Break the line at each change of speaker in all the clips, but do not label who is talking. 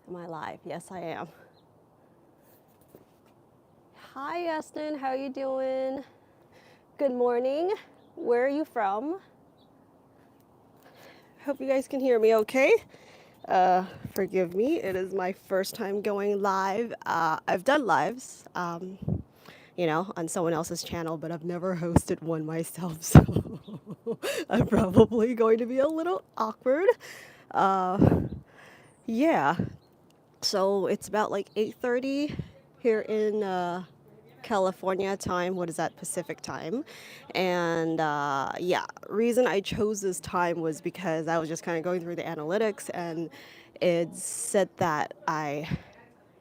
Am I live? Yes, I am. Hi, Eston. How you doing? Good morning. Where are you from? Hope you guys can hear me okay. Forgive me. It is my first time going live. I've done lives, on someone else's channel, but I've never hosted one myself, so I'm probably going to be a little awkward. Uh, yeah. So it's about like 8:30 here in California time. What is that, Pacific time? And yeah, reason I chose this time was because I was just kind of going through the analytics, and it said that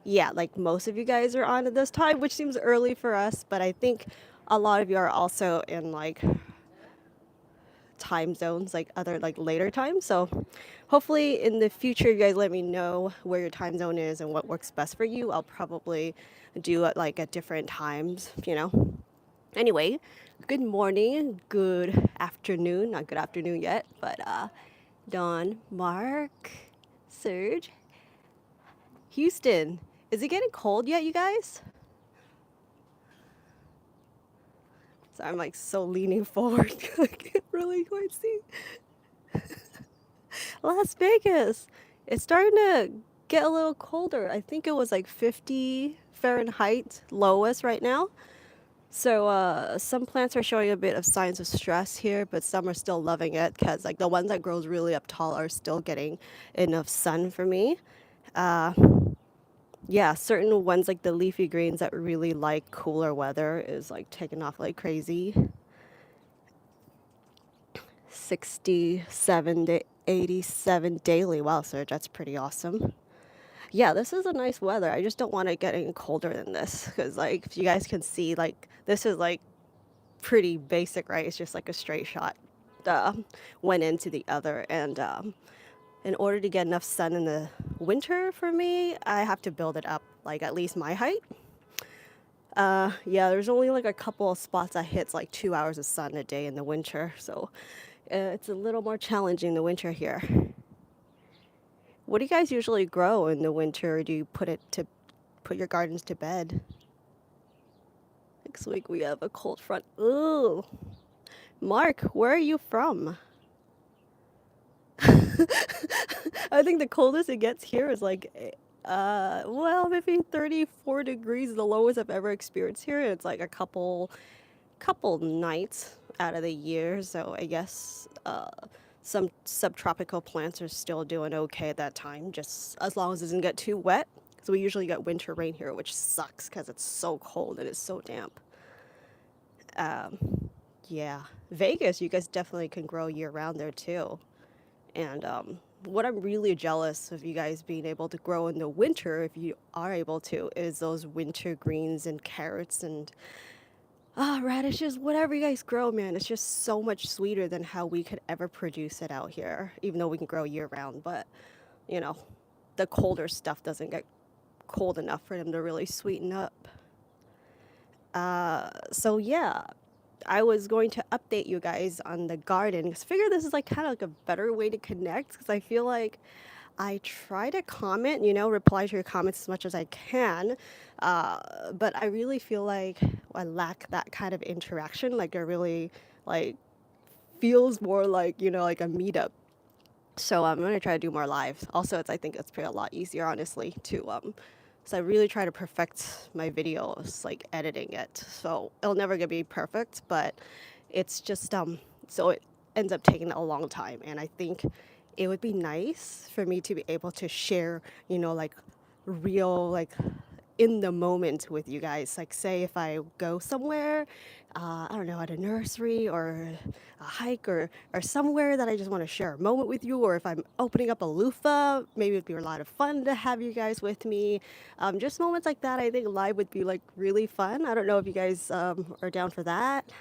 yeah, like most of you guys are on at this time, which seems early for us, but I think a lot of you are also in like time zones, like other like later times. So hopefully in the future you guys let me know where your time zone is and what works best for you. I'll probably do it like at different times. Anyway, good morning, good afternoon, not good afternoon yet, but Dawn, Mark, Serge, Houston. Is it getting cold yet, you guys? So I'm like so leaning forward. I can't really quite see. Las Vegas. It's starting to get a little colder. I think it was like 50 Fahrenheit lowest right now. So some plants are showing a bit of signs of stress here, but some are still loving it because like the ones that grows really up tall are still getting enough sun for me. Uh, yeah, certain ones like the leafy greens that really like cooler weather is like taking off like crazy. 67 to 87 daily. Wow, Serge, that's pretty awesome. Yeah, this is a nice weather. I just don't want it getting colder than this because, like, if you guys can see, like, this is like pretty basic, right? It's just like a straight shot, uh, one end to the other. And in order to get enough sun in the winter for me, I have to build it up, like, at least my height. Yeah, there's only like a couple of spots that hits like 2 hours of sun a day in the winter. So it's a little more challenging in the winter here. What do you guys usually grow in the winter? Or do you put your gardens to bed? Next week we have a cold front. Ooh, Mark, where are you from? I think the coldest it gets here is like, well, maybe 34 degrees, the lowest I've ever experienced here. It's like a couple nights out of the year, so I guess some subtropical plants are still doing okay at that time, just as long as it doesn't get too wet. So we usually get winter rain here, which sucks because it's so cold and it's so damp. Yeah, Vegas, you guys definitely can grow year round there too. And what I'm really jealous of you guys being able to grow in the winter, if you are able to, is those winter greens and carrots and radishes, whatever you guys grow, man. It's just so much sweeter than how we could ever produce it out here, even though we can grow year round. But, you know, the colder stuff doesn't get cold enough for them to really sweeten up. So yeah, I was going to update you guys on the garden because I figure this is like kind of like a better way to connect because I feel like I try to comment, reply to your comments as much as I can, but I really feel like I lack that kind of interaction. Like it really like feels more like like a meetup. So I'm gonna try to do more live. Also, I think it's pretty a lot easier, honestly, to So I really try to perfect my videos, like editing it. So it'll never gonna be perfect, but it's just so it ends up taking a long time. And I think it would be nice for me to be able to share, like real like in the moment with you guys. Like, say if I go somewhere, I don't know, at a nursery or a hike or somewhere that I just want to share a moment with you, or if I'm opening up a loofah, maybe it'd be a lot of fun to have you guys with me. Just moments like that, I think live would be like really fun. I don't know if you guys are down for that.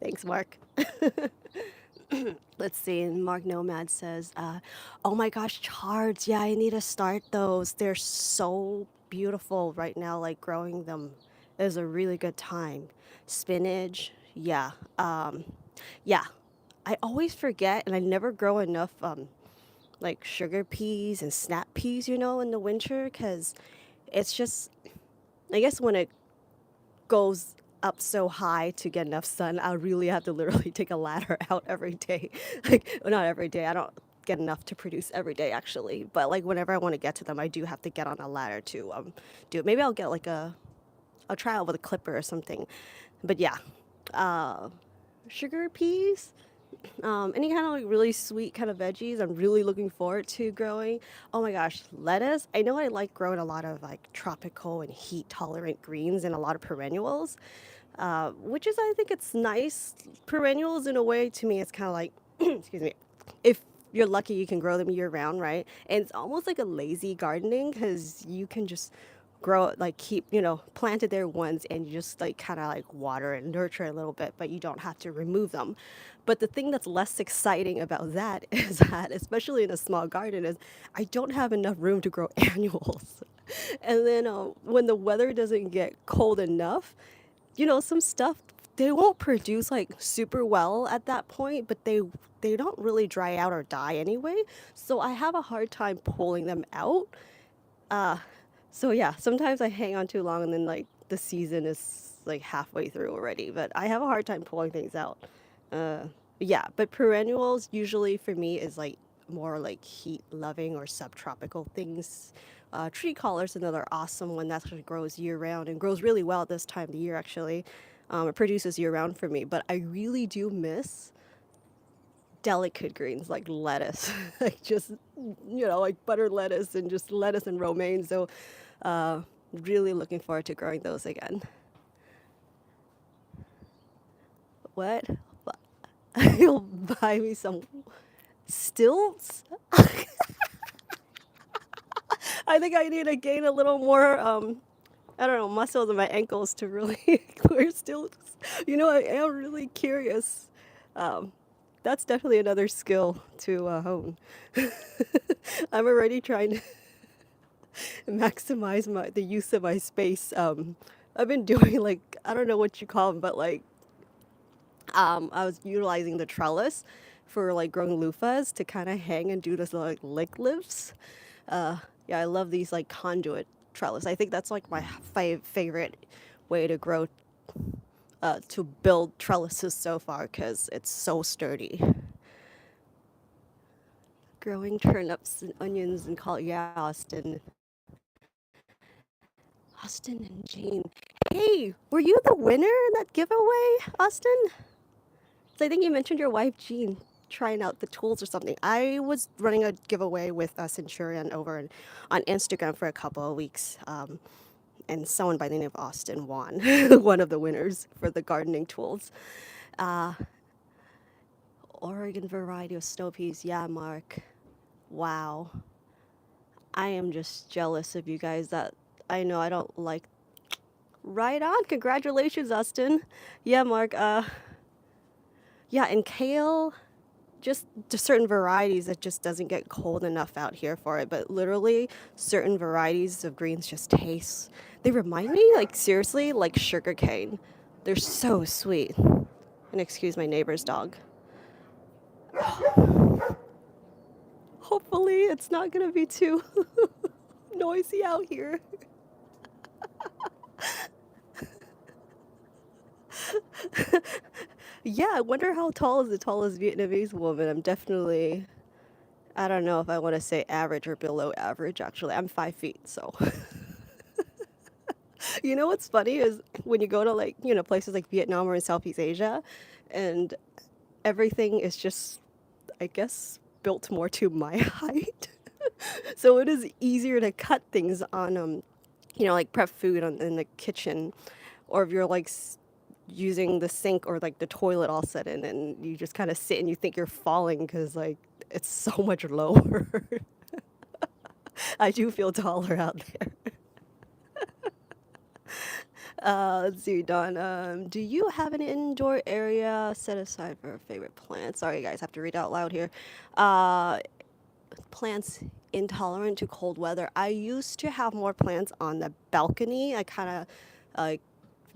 Thanks, Mark. Let's see. Mark Nomad says, "Oh my gosh, chards! Yeah, I need to start those. They're so beautiful right now. Like growing them is a really good time. Spinach, yeah, yeah. I always forget, and I never grow enough like sugar peas and snap peas, in the winter, because it's just, I guess when it goes up so high to get enough sun, I really have to literally take a ladder out every day. Like, well, not every day. I don't get enough to produce every day actually, but like whenever I want to get to them, I do have to get on a ladder to do it. Maybe I'll get like I'll try out with a clipper or something. But yeah, uh, sugar peas, any kind of like really sweet kind of veggies I'm really looking forward to growing. Oh my gosh, lettuce. I know I like growing a lot of like tropical and heat tolerant greens and a lot of perennials, which is, I think it's nice. Perennials, in a way, to me, it's kind of like, excuse me, if you're lucky, you can grow them year round, right? And it's almost like a lazy gardening because you can just grow it, like keep, planted there once and you just like kind of like water and nurture a little bit, but you don't have to remove them. But the thing that's less exciting about that is that, especially in a small garden, is I don't have enough room to grow annuals. And then when the weather doesn't get cold enough, some stuff, they won't produce like super well at that point, but they don't really dry out or die anyway. So I have a hard time pulling them out. Uh, so yeah, sometimes I hang on too long and then like the season is like halfway through already, but I have a hard time pulling things out. Uh, yeah, but perennials usually for me is like more like heat loving or subtropical things. Tree collar is another awesome one that actually grows year round and grows really well at this time of the year actually. It produces year round for me, but I really do miss delicate greens like lettuce, like just like butter lettuce and just lettuce and romaine. So, uh, really looking forward to growing those again. What? You'll buy me some stilts? I think I need to gain a little more, I don't know, muscles in my ankles to really wear stilts. I am really curious. Um, that's definitely another skill to hone. I'm already trying to maximize the use of my space. I've been doing like, I don't know what you call them, but like I was utilizing the trellis for like growing loofahs to kind of hang and do this like lick lifts. Uh, yeah, I love these like conduit trellis. I think that's like my favorite way to grow, to build trellises so far because it's so sturdy. Growing turnips and onions and yeah, Austin and Jean. Hey, were you the winner in that giveaway, Austin? So I think you mentioned your wife, Jean, trying out the tools or something. I was running a giveaway with Centurion on Instagram for a couple of weeks, and someone by the name of Austin won one of the winners for the gardening tools. Uh, Oregon variety of snow peas. Yeah, Mark. Wow. I am just jealous of you guys that I know I don't like. Right on. Congratulations, Austin. Yeah, Mark. Yeah, and kale, just certain varieties that just doesn't get cold enough out here for it. But literally, certain varieties of greens just taste. They remind me, like seriously, like sugar cane. They're so sweet. And excuse my neighbor's dog. Hopefully, it's not gonna be too noisy out here. Yeah, I wonder how tall is the tallest Vietnamese woman. I'm definitely, I don't know if I want to say average or below average, actually. I'm 5 feet, so. What's funny is when you go to like, places like Vietnam or in Southeast Asia, and everything is just, I guess, built more to my height. So it is easier to cut things on, like prep food in the kitchen, or if you're like using the sink or like the toilet all set in, and you just kind of sit and you think you're falling because like it's so much lower. I do feel taller out there. Let's see, Don. Do you have an indoor area set aside for favorite plants? Sorry, guys, I have to read out loud here. Uh, Plants intolerant to cold weather. I used to have more plants on the balcony. I kind of like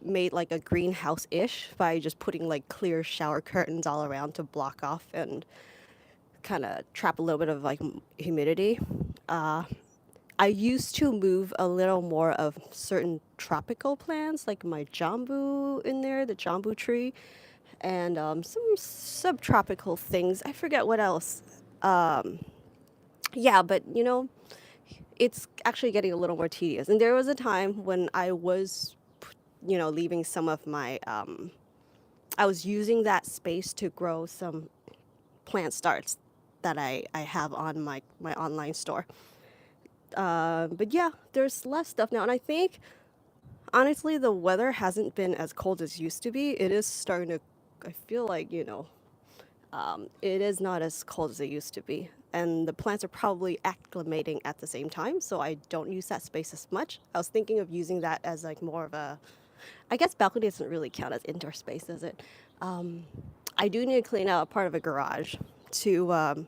made like a greenhouse-ish by just putting like clear shower curtains all around to block off and kind of trap a little bit of like humidity. Uh, I used to move a little more of certain tropical plants, like my jambu in there, the jambu tree, and some subtropical things. I forget what else. Um, yeah, but it's actually getting a little more tedious. And there was a time when I was, leaving some of my, I was using that space to grow some plant starts that I have on my online store. But yeah, there's less stuff now. And I think, honestly, the weather hasn't been as cold as it used to be. It is starting to, I feel like, it is not as cold as it used to be. And the plants are probably acclimating at the same time, so I don't use that space as much. I was thinking of using that as like more of a, I guess balcony doesn't really count as indoor space, does it? I do need to clean out a part of a garage to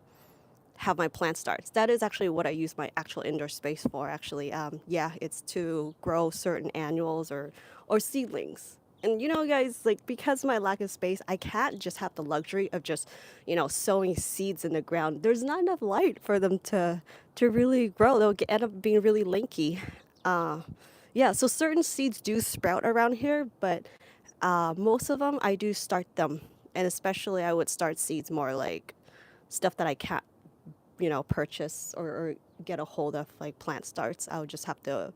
have my plant starts. That is actually what I use my actual indoor space for, actually. Yeah, it's to grow certain annuals or seedlings. And guys, like because of my lack of space, I can't just have the luxury of just, sowing seeds in the ground. There's not enough light for them to really grow. They'll end up being really lanky. Uh, yeah, so certain seeds do sprout around here, but most of them I do start them, and especially I would start seeds more like stuff that I can't purchase or get a hold of, like plant starts. I would just have to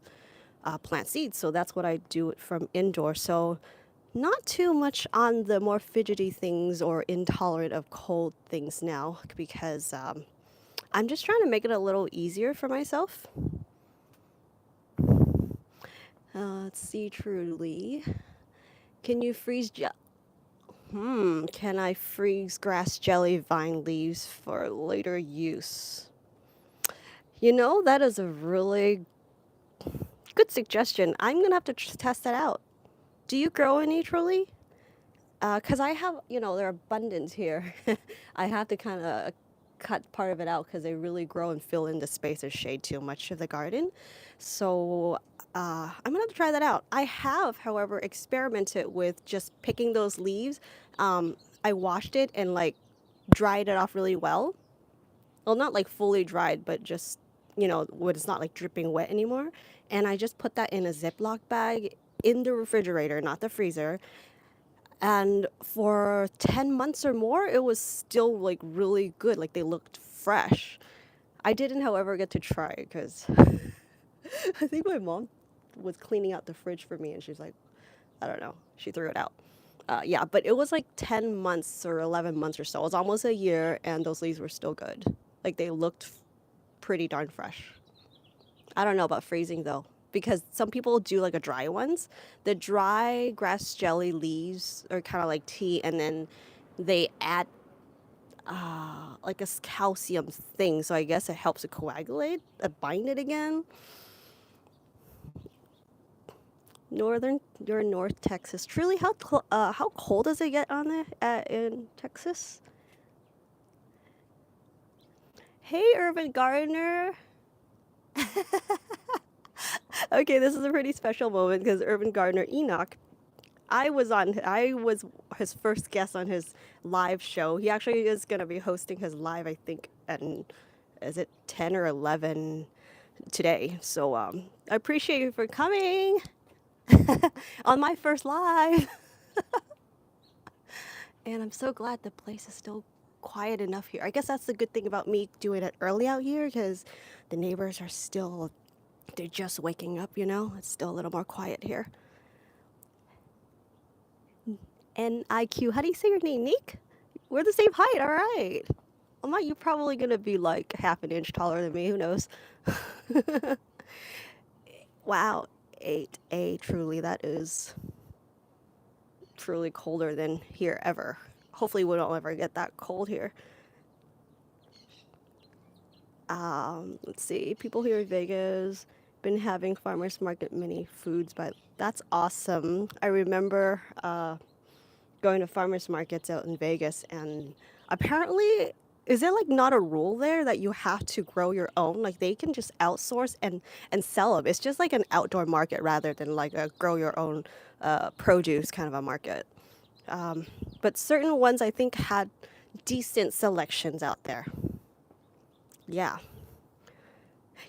plant seeds. So that's what I do from indoor. So not too much on the more fidgety things or intolerant of cold things now because I'm just trying to make it a little easier for myself. Let's see, truly. Can you freeze can I freeze grass jelly vine leaves for later use? That is a really good suggestion. I'm gonna have to test that out. Do you grow any truly? Because I have, there are abundance here. I have to kind of cut part of it out because they really grow and fill in the space or shade too much of the garden. So I'm gonna have to try that out. I have, however, experimented with just picking those leaves. I washed it and like dried it off really well. Well, not like fully dried, but just when it's not like dripping wet anymore. And I just put that in a Ziploc bag in the refrigerator, not the freezer. And for 10 months or more, it was still like really good. Like they looked fresh. I didn't, however, get to try it because I think my mom was cleaning out the fridge for me and she's like, I don't know, she threw it out. Yeah, but it was like 10 months or 11 months or so. It was almost a year and those leaves were still good. Like they looked pretty darn fresh. I don't know about freezing though, because some people do like a dry ones. The dry grass jelly leaves are kind of like tea, and then they add like a calcium thing. So I guess it helps it coagulate, bind it again. You're in North Texas. Truly, how cold does it get on there in Texas? Hey, Urban Gardener. Okay, this is a pretty special moment because Urban Gardener Enoch, I was his first guest on his live show. He actually is going to be hosting his live, I think, and is it 10 or 11 today? So I appreciate you for coming on my first live. And I'm so glad the place is still quiet enough here. I guess that's the good thing about me doing it early out here because the neighbors are still, they're just waking up, It's still a little more quiet here. NIQ, how do you say your name, Nick? We're the same height, all right. You're probably going to be like half an inch taller than me, who knows? Wow, 8A, truly, that is truly colder than here ever. Hopefully we don't ever get that cold here. Let's see, people here in Vegas been having farmers market mini foods, but that's awesome. I remember going to farmers markets out in Vegas, and apparently, is there like not a rule there that you have to grow your own? Like they can just outsource and sell them. It's just like an outdoor market rather than like a grow your own produce kind of a market. But certain ones I think had decent selections out there. Yeah.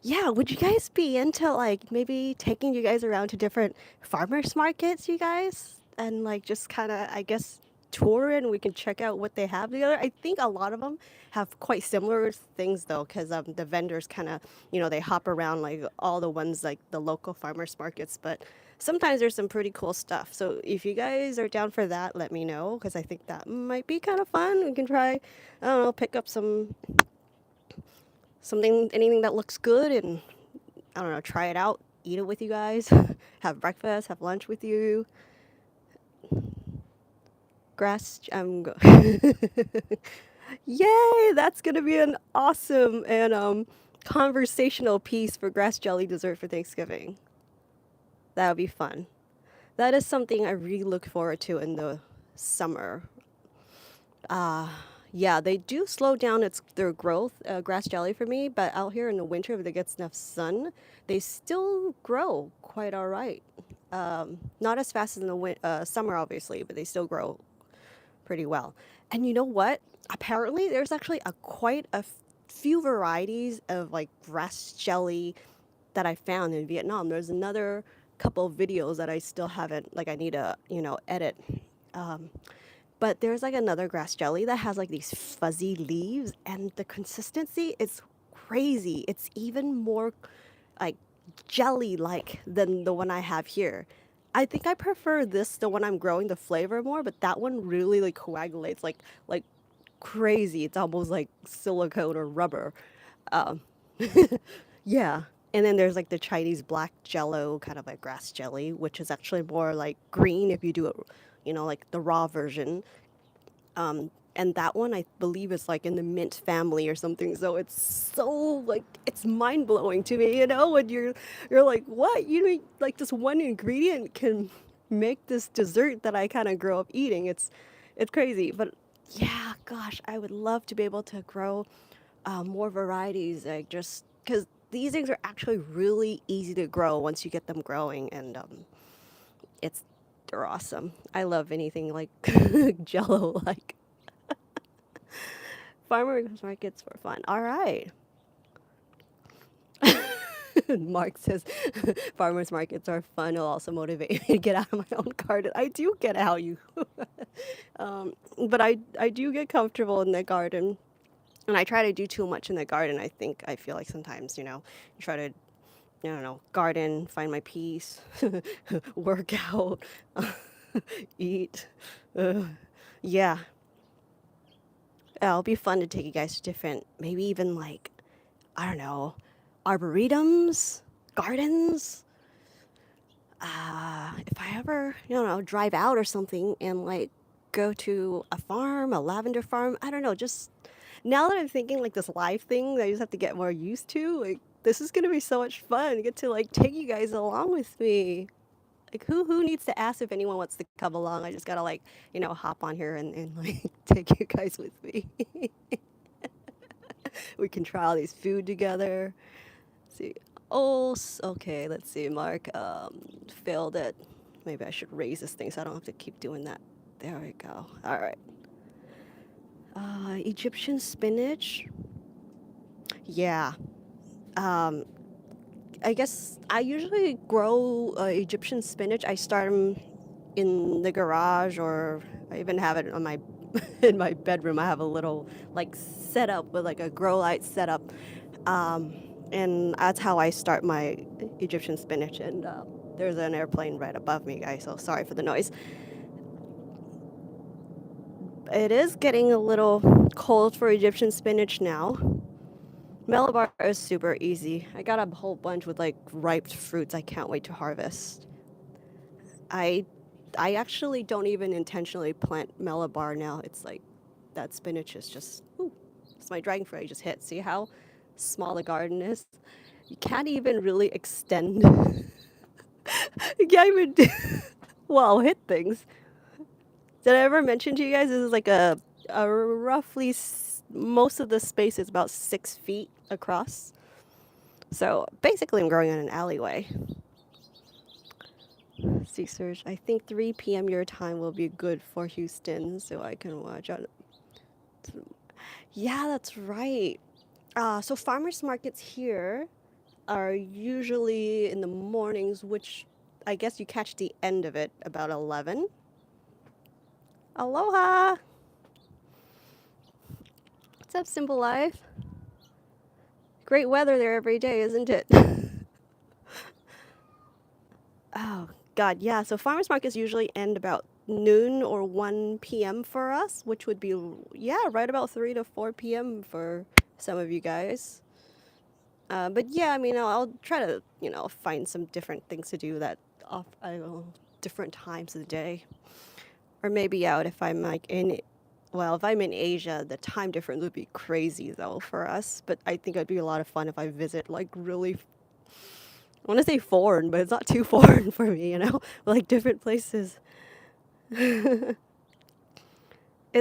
Yeah, would you guys be into like maybe taking you guys around to different farmers markets, you guys? And like just kind of, I guess, tour and we can check out what they have together. I think a lot of them have quite similar things though, because the vendors kind of, they hop around like all the ones like the local farmers markets. But sometimes there's some pretty cool stuff. So if you guys are down for that, let me know because I think that might be kind of fun. We can try, I don't know, pick up something, anything that looks good and I don't know, try it out, eat it with you guys, have breakfast, have lunch with you. Yay! That's gonna be an awesome and conversational piece for grass jelly dessert for Thanksgiving. That would be fun. That is something I really look forward to in the summer. Yeah, they do slow down their growth, grass jelly for me, but out here in the winter, if it gets enough sun, they still grow quite all right. Not as fast as in the summer, obviously, but they still grow pretty well. And you know what? Apparently, there's actually quite a few varieties of like grass jelly that I found in Vietnam. There's another couple of videos that I still haven't, like I need to, edit. But there's like another grass jelly that has like these fuzzy leaves, and the consistency is crazy. It's even more like jelly like than the one I have here. I think I prefer this, the one I'm growing, the flavor more, but that one really like coagulates like crazy. It's almost like silicone or rubber. Um, yeah. And then there's like the Chinese black jello, kind of like grass jelly, which is actually more like green if you do it, like the raw version. And that one I believe is like in the mint family or something. So it's so like it's mind blowing to me, when you're like, what? Like this one ingredient can make this dessert that I kind of grew up eating. It's crazy. But yeah, gosh, I would love to be able to grow more varieties, like just because these things are actually really easy to grow once you get them growing, and it's they're awesome. I love anything like Jello, like farmers markets for fun. All right. Mark says farmers markets are fun. It'll also motivate me to get out of my own garden. I do get how you, but I do get comfortable in the garden, and I try to do too much in the garden. I feel like sometimes you try to I don't know garden, find my peace, work out, eat. Yeah, it'll be fun to take you guys to different, maybe even like I don't know, arboretums, gardens. If I ever, drive out or something and like go to a farm, a lavender farm, I don't know, just now that I'm thinking like this live thing that I just have to get more used to, like this is gonna be so much fun. I get to like take you guys along with me. Like who needs to ask if anyone wants to come along? I just gotta like, hop on here and like take you guys with me. We can try all these food together. See. Oh, okay. Let's see. Mark failed it. Maybe I should raise this thing so I don't have to keep doing that. There we go. All right. Egyptian spinach. Yeah. Um, I guess I usually grow Egyptian spinach. I start them in the garage, or I even have it on my in my bedroom. I have a little like setup with like a grow light setup. Um, and that's how I start my Egyptian spinach. And there's an airplane right above me, guys. So sorry for the noise. It is getting a little cold for Egyptian spinach now. Malabar is super easy. I got a whole bunch with like ripe fruits. I can't wait to harvest. I I actually don't even intentionally plant Malabar now. It's like that spinach is just. Ooh, it's my dragonfly I just hit. See how small the garden is? You can't even really extend. You can't even. Wow, hit things. Did I ever mention to you guys this is like a roughly most of the space is about 6 feet across. So basically, I'm growing in an alleyway. See, Serge, I think 3 p.m. your time will be good for Houston, so I can watch on. Yeah, that's right. So farmers markets here are usually in the mornings, which I guess you catch the end of it about 11. Aloha! What's up, Simple Life? Great weather there every day, isn't it? Oh, God, yeah. So farmers markets usually end about noon or 1 p.m. for us, which would be, yeah, right about 3 to 4 p.m. for some of you guys. But yeah, I mean, I'll try to, find some different things to do that off, I don't know, different times of the day. Or maybe out if I'm like if I'm in Asia, the time difference would be crazy though for us. But I think it'd be a lot of fun if I visit like really, I want to say foreign, but it's not too foreign for me, like different places. Is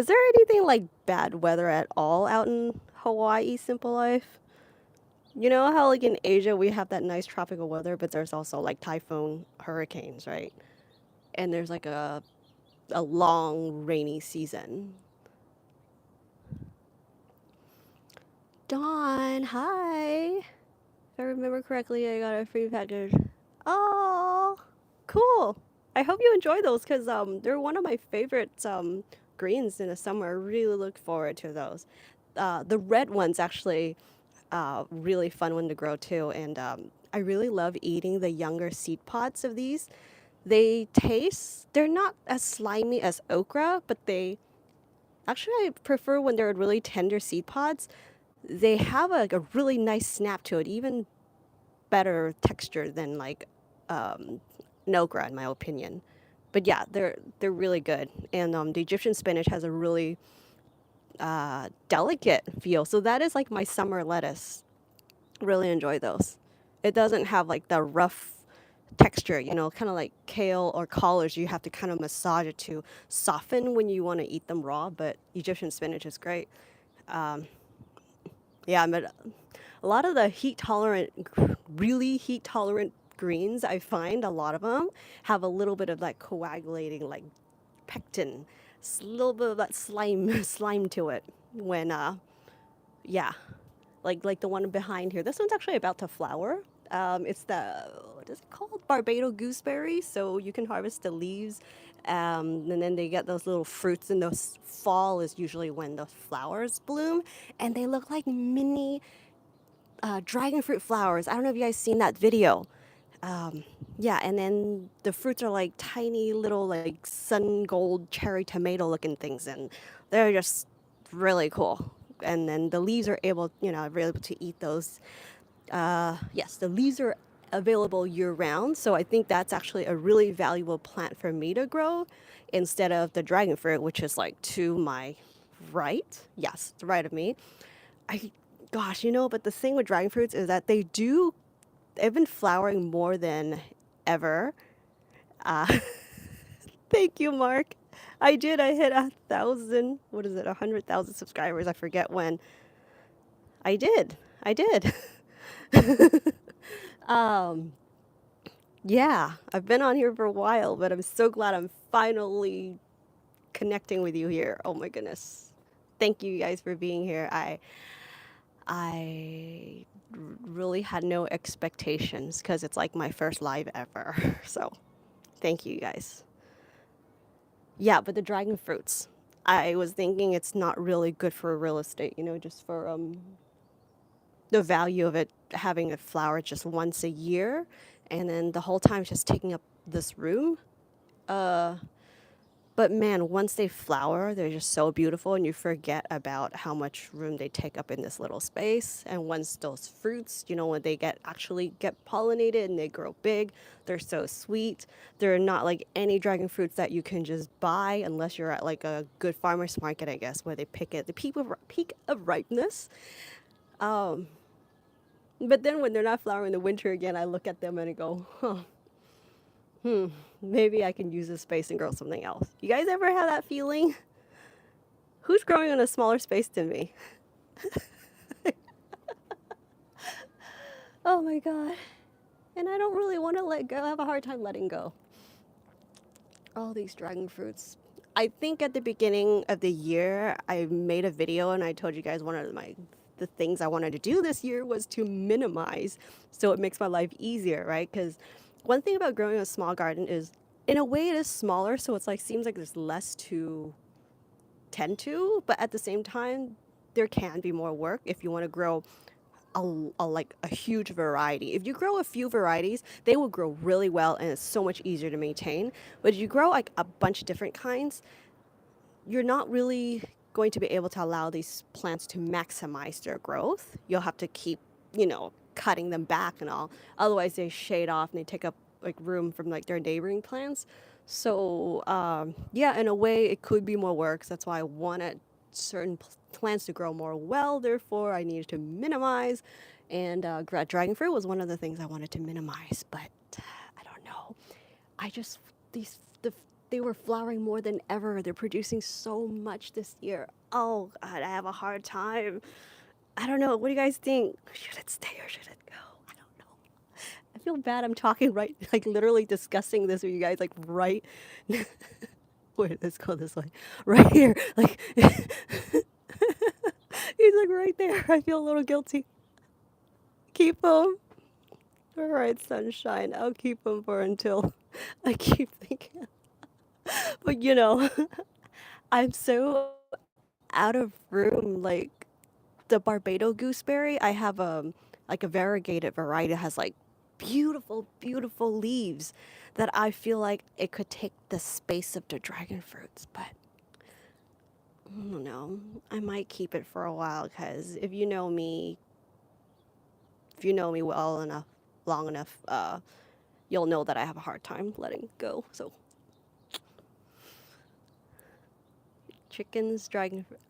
there anything like bad weather at all out in Hawaii, Simple Life? You know how like in Asia we have that nice tropical weather, but there's also like typhoon, hurricanes, right? And there's like a long rainy season. Dawn, hi. If I remember correctly, I got a free package. Oh, cool. I hope you enjoy those because they're one of my favorite greens in the summer. I really look forward to those. The red ones actually really fun one to grow too, and I really love eating the younger seed pods of these. They're not as slimy as okra, but actually I prefer when they're really tender seed pods. They have like a really nice snap to it, even better texture than like um, an okra, in my opinion. But yeah, they're really good, and the Egyptian spinach has a really delicate feel. So that is like my summer lettuce. Really enjoy those. It doesn't have like the rough texture, kind of like kale or collards. You have to kind of massage it to soften when you want to eat them raw. But Egyptian spinach is great. Um, yeah, but a lot of the heat tolerant, really heat tolerant greens, I find a lot of them have a little bit of that coagulating, like pectin, a little bit of that slime, slime to it. When, yeah, like the one behind here. This one's actually about to flower. It's the what is it called? Barbados gooseberry. So you can harvest the leaves, and then they get those little fruits. And those fall is usually when the flowers bloom, and they look like mini dragon fruit flowers. I don't know if you guys seen that video. Yeah, and then the fruits are like tiny little like sun gold cherry tomato looking things, and they're just really cool. And then the leaves are able, we're able to eat those. Yes, the leaves are available year round, so I think that's actually a really valuable plant for me to grow instead of the dragon fruit, which is like to my right. Yes, the right of me. I, gosh, but the thing with dragon fruits is that they've been flowering more than ever. Uh, Thank you, Mark. I did. I hit 1,000. What is it? 100,000 subscribers. I forget when. I did. I did. um, yeah, I've been on here for a while, but I'm so glad I'm finally connecting with you here. Oh my goodness. Thank you guys for being here. I really had no expectations because it's like my first live ever. So, thank you guys. Yeah, but the dragon fruits. I was thinking it's not really good for real estate, just for the value of it having a flower just once a year and then the whole time just taking up this room. Uh but man, once they flower, they're just so beautiful and you forget about how much room they take up in this little space. And once those fruits, when they actually get pollinated and they grow big, they're so sweet. They're not like any dragon fruits that you can just buy unless you're at like a good farmer's market, I guess, where they pick it, the peak of ripeness. Um, but then when they're not flowering in the winter again, I look at them and I go, huh, maybe I can use this space and grow something else. You guys ever have that feeling? Who's growing in a smaller space than me? Oh my God. And I don't really want to let go. I have a hard time letting go. All these dragon fruits. I think at the beginning of the year, I made a video and I told you guys one of the things I wanted to do this year was to minimize, so it makes my life easier, right? Because one thing about growing a small garden is, in a way, it is smaller, so it's like seems like there's less to tend to, but at the same time, there can be more work if you want to grow like a huge variety. If you grow a few varieties, they will grow really well and it's so much easier to maintain. But if you grow like a bunch of different kinds, you're not really going to be able to allow these plants to maximize their growth. You'll have to keep, cutting them back and all. Otherwise, they shade off and they take up like room from like their neighboring plants. So yeah, in a way, it could be more work. So that's why I wanted certain plants to grow more well. Therefore, I needed to minimize. And dragon fruit was one of the things I wanted to minimize. But I don't know. I just they were flowering more than ever. They're producing so much this year. Oh God, I have a hard time. I don't know. What do you guys think? Should it stay or should it go? I don't know. I feel bad. I'm talking right, like literally discussing this with you guys, like right. Wait, let's go this way. Right here, like he's like right there. I feel a little guilty. Keep him. All right, sunshine. I'll keep him for until I keep thinking. But I'm so out of room. Like the Barbados gooseberry, I have like a variegated variety that has like beautiful, beautiful leaves that I feel like it could take the space of the dragon fruits. But I don't know. I might keep it for a while because if you know me well enough, long enough, you'll know that I have a hard time letting go. So chickens, dragon fruit.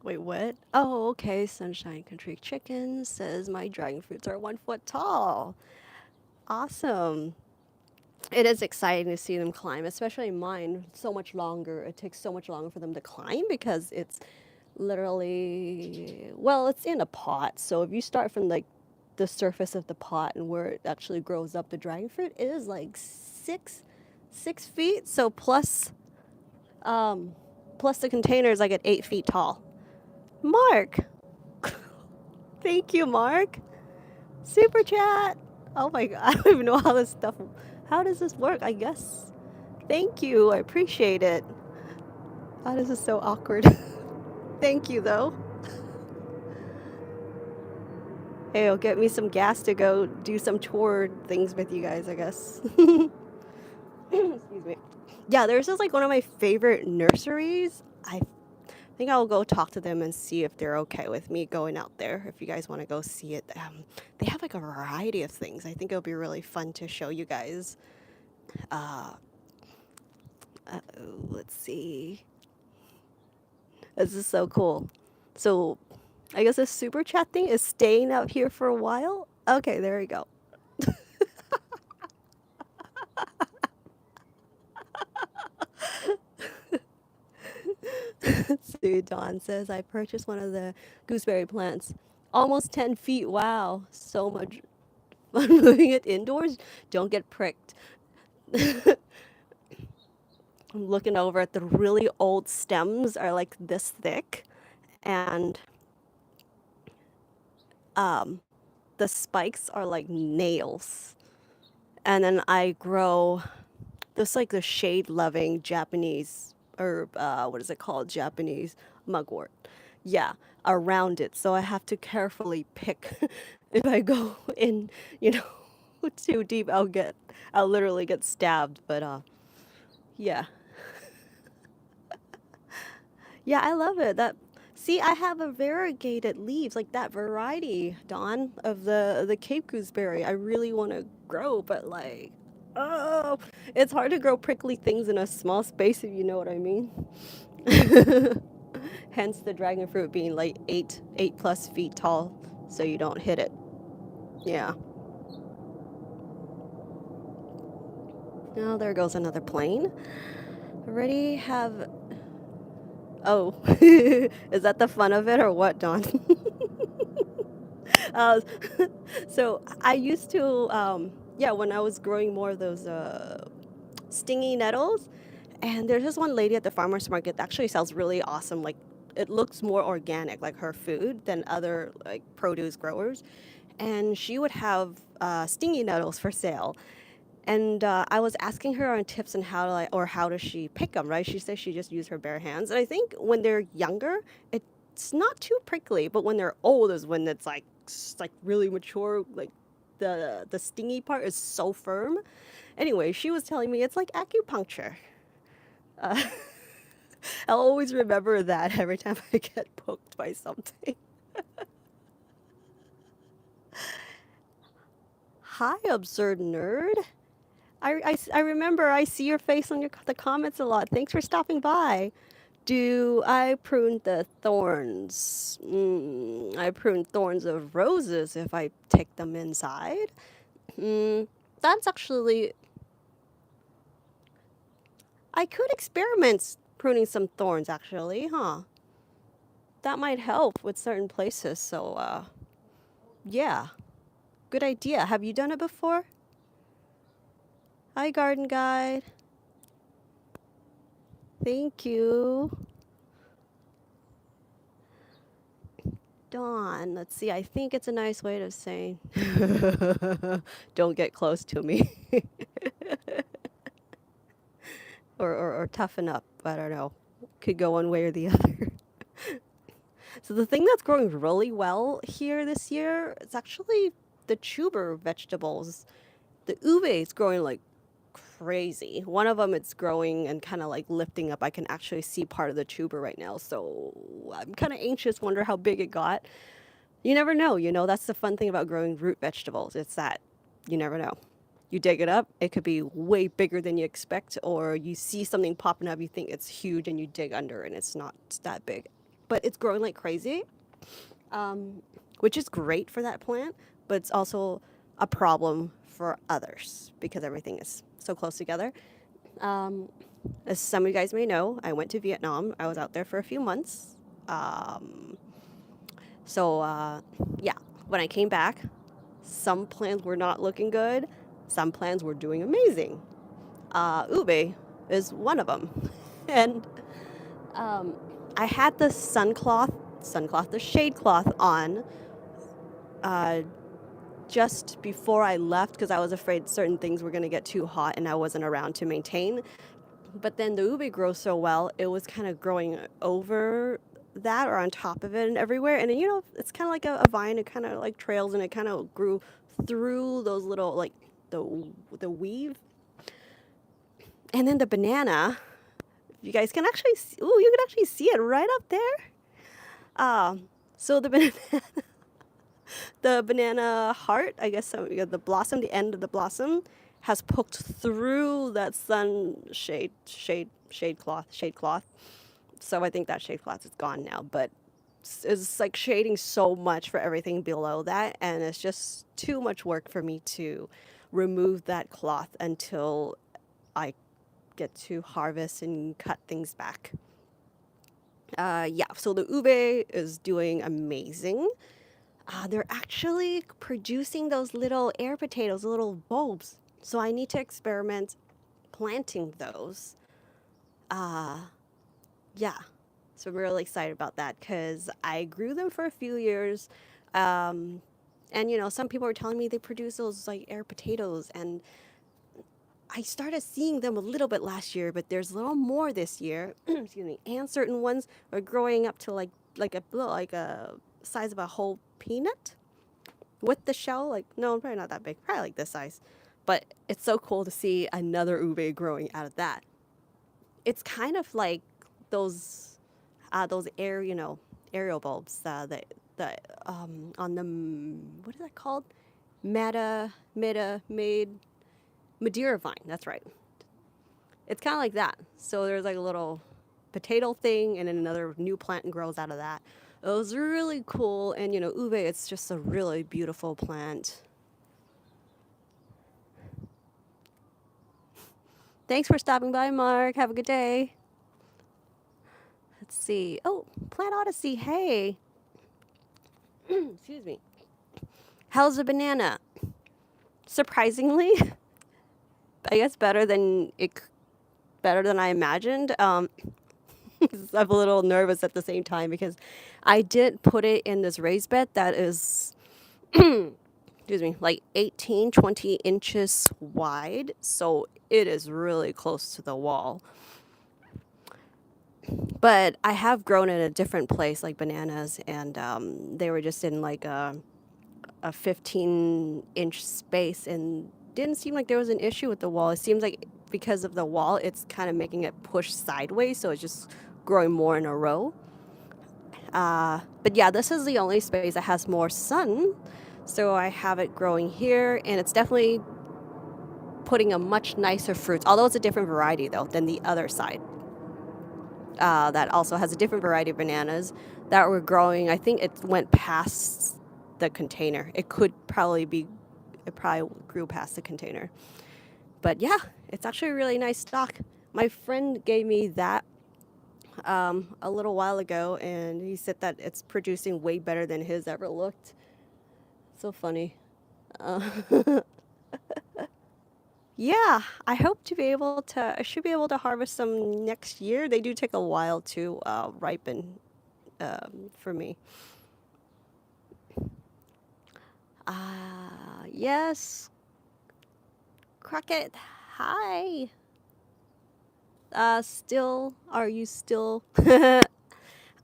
Wait, what? Oh, okay. Sunshine Country Chicken says my dragon fruits are 1 foot tall. Awesome. It is exciting to see them climb, especially mine. So much longer. It takes so much longer for them to climb because it's literally, well, it's in a pot. So if you start from like the surface of the pot and where it actually grows up, the dragon fruit, it is like 6 feet. So plus the container is like at 8 feet tall. Mark, thank you, Mark. Super chat. Oh my god, I don't even know how this stuff. How does this work? I guess. Thank you. I appreciate it. Oh, this is so awkward. Thank you, though. Hey, it'll get me some gas to go do some tour things with you guys, I guess. Excuse me. Yeah, there's just like one of my favorite nurseries. I think I'll go talk to them and see if they're okay with me going out there. If you guys want to go see it, they have like a variety of things. I think it'll be really fun to show you guys. Let's see. This is so cool. So, I guess this super chat thing is staying out here for a while. Okay, there we go. Sue Dawn says I purchased one of the gooseberry plants, almost 10 feet. Wow, so much fun moving it indoors. Don't get pricked. I'm looking over at the really old stems are like this thick, and the spikes are like nails. And then I grow this like the shade loving Japanese herb, what is it called? Japanese mugwort. Yeah, around it. So I have to carefully pick. If I go in, too deep, I'll literally get stabbed. But yeah. Yeah, I love it. See, I have a variegated leaves, like that variety, Dawn, of the Cape gooseberry. I really want to grow, but like, oh, it's hard to grow prickly things in a small space, if you know what I mean. Hence the dragon fruit being like 8+ feet tall, so you don't hit it. Yeah. Now there goes another plane. Already have. Oh, is that the fun of it or what, Dawn? Uh, so I used to, yeah, when I was growing more of those stingy nettles. And there's this one lady at the farmer's market that actually sells really awesome, like it looks more organic, like her food, than other like produce growers. And she would have stingy nettles for sale. And I was asking her on tips on how to or how does she pick them, right? She says she just used her bare hands. And I think when they're younger, it's not too prickly, but when they're old is when it's like like really mature, like the stingy part is so firm. Anyway, she was telling me it's like acupuncture. Uh, I'll always remember that every time I get poked by something. Hi, absurd nerd. I remember I see your face on the comments a lot. Thanks for stopping by. Do I prune the thorns? I prune thorns of roses if I take them inside. That's actually... I could experiment pruning some thorns, actually, huh? That might help with certain places, so, yeah. Good idea. Have you done it before? Hi, Garden Guide. Thank you. Dawn, let's see. I think it's a nice way of saying, don't get close to me. or toughen up. I don't know. Could go one way or the other. So the thing that's growing really well here this year, it's actually the tuber vegetables. The ube is growing like crazy. One of them, it's growing and kind of like lifting up. I can actually see part of the tuber right now. So I'm kind of anxious, wonder how big it got. You never know, that's the fun thing about growing root vegetables. It's that you never know. You dig it up, it could be way bigger than you expect, or you see something popping up, you think it's huge, and you dig under and it's not that big. But it's growing like crazy, which is great for that plant, but it's also a problem for others because everything is so close together. As some of you guys may know, I went to Vietnam. I was out there for a few months. Yeah, when I came back, some plants were not looking good. Some plants were doing amazing. Ube is one of them. And I had the the shade cloth on just before I left because I was afraid certain things were going to get too hot and I wasn't around to maintain. But then the ube grows so well, it was kind of growing over that or on top of it and everywhere. And it's kind of like a vine. It kind of like trails and it kind of grew through those little, like the weave. And then the banana, you guys can actually see, you can actually see it right up there. So the banana, the banana heart, I guess, the blossom, the end of the blossom, has poked through that shade cloth. So I think that shade cloth is gone now, but it's like shading so much for everything below that, and it's just too much work for me to remove that cloth until I get to harvest and cut things back. So the ube is doing amazing. They're actually producing those little air potatoes, little bulbs. So I need to experiment planting those. Yeah. So I'm really excited about that because I grew them for a few years. And, some people were telling me they produce those like air potatoes. And I started seeing them a little bit last year, but there's a little more this year. Excuse me. And certain ones are growing up to like a size of a whole peanut with the shell. Like, no, probably not that big. Probably like this size. But it's so cool to see another ube growing out of that. It's kind of like those aerial bulbs that on the, what is that called? Madeira vine. That's right. It's kind of like that. So there's like a little potato thing, and then another new plant grows out of that. It was really cool, and ube, it's just a really beautiful plant. Thanks for stopping by, Mark. Have a good day. Let's see. Oh, Plant Odyssey. Hey. Excuse me. How's the banana? Surprisingly, I guess better than it better than I imagined. I'm a little nervous at the same time because I did put it in this raised bed that is, excuse me, like 18, 20 inches wide. So it is really close to the wall. But I have grown in a different place, like bananas, and they were just in like a 15-inch space, and didn't seem like there was an issue with the wall. It seems like because of the wall, it's kind of making it push sideways, so it's just growing more in a row. But yeah, this is the only space that has more sun, so I have it growing here, and it's definitely putting a much nicer fruit, although it's a different variety though than the other side. That also has a different variety of bananas that were growing. I think it went past the container. It probably grew past the container. But yeah, it's actually a really nice stock. My friend gave me that a little while ago, and he said that it's producing way better than his ever looked. So funny. Yeah, I hope to be able to. I should be able to harvest some next year. They do take a while to ripen for me. Yes, Crockett. Hi. Are you still?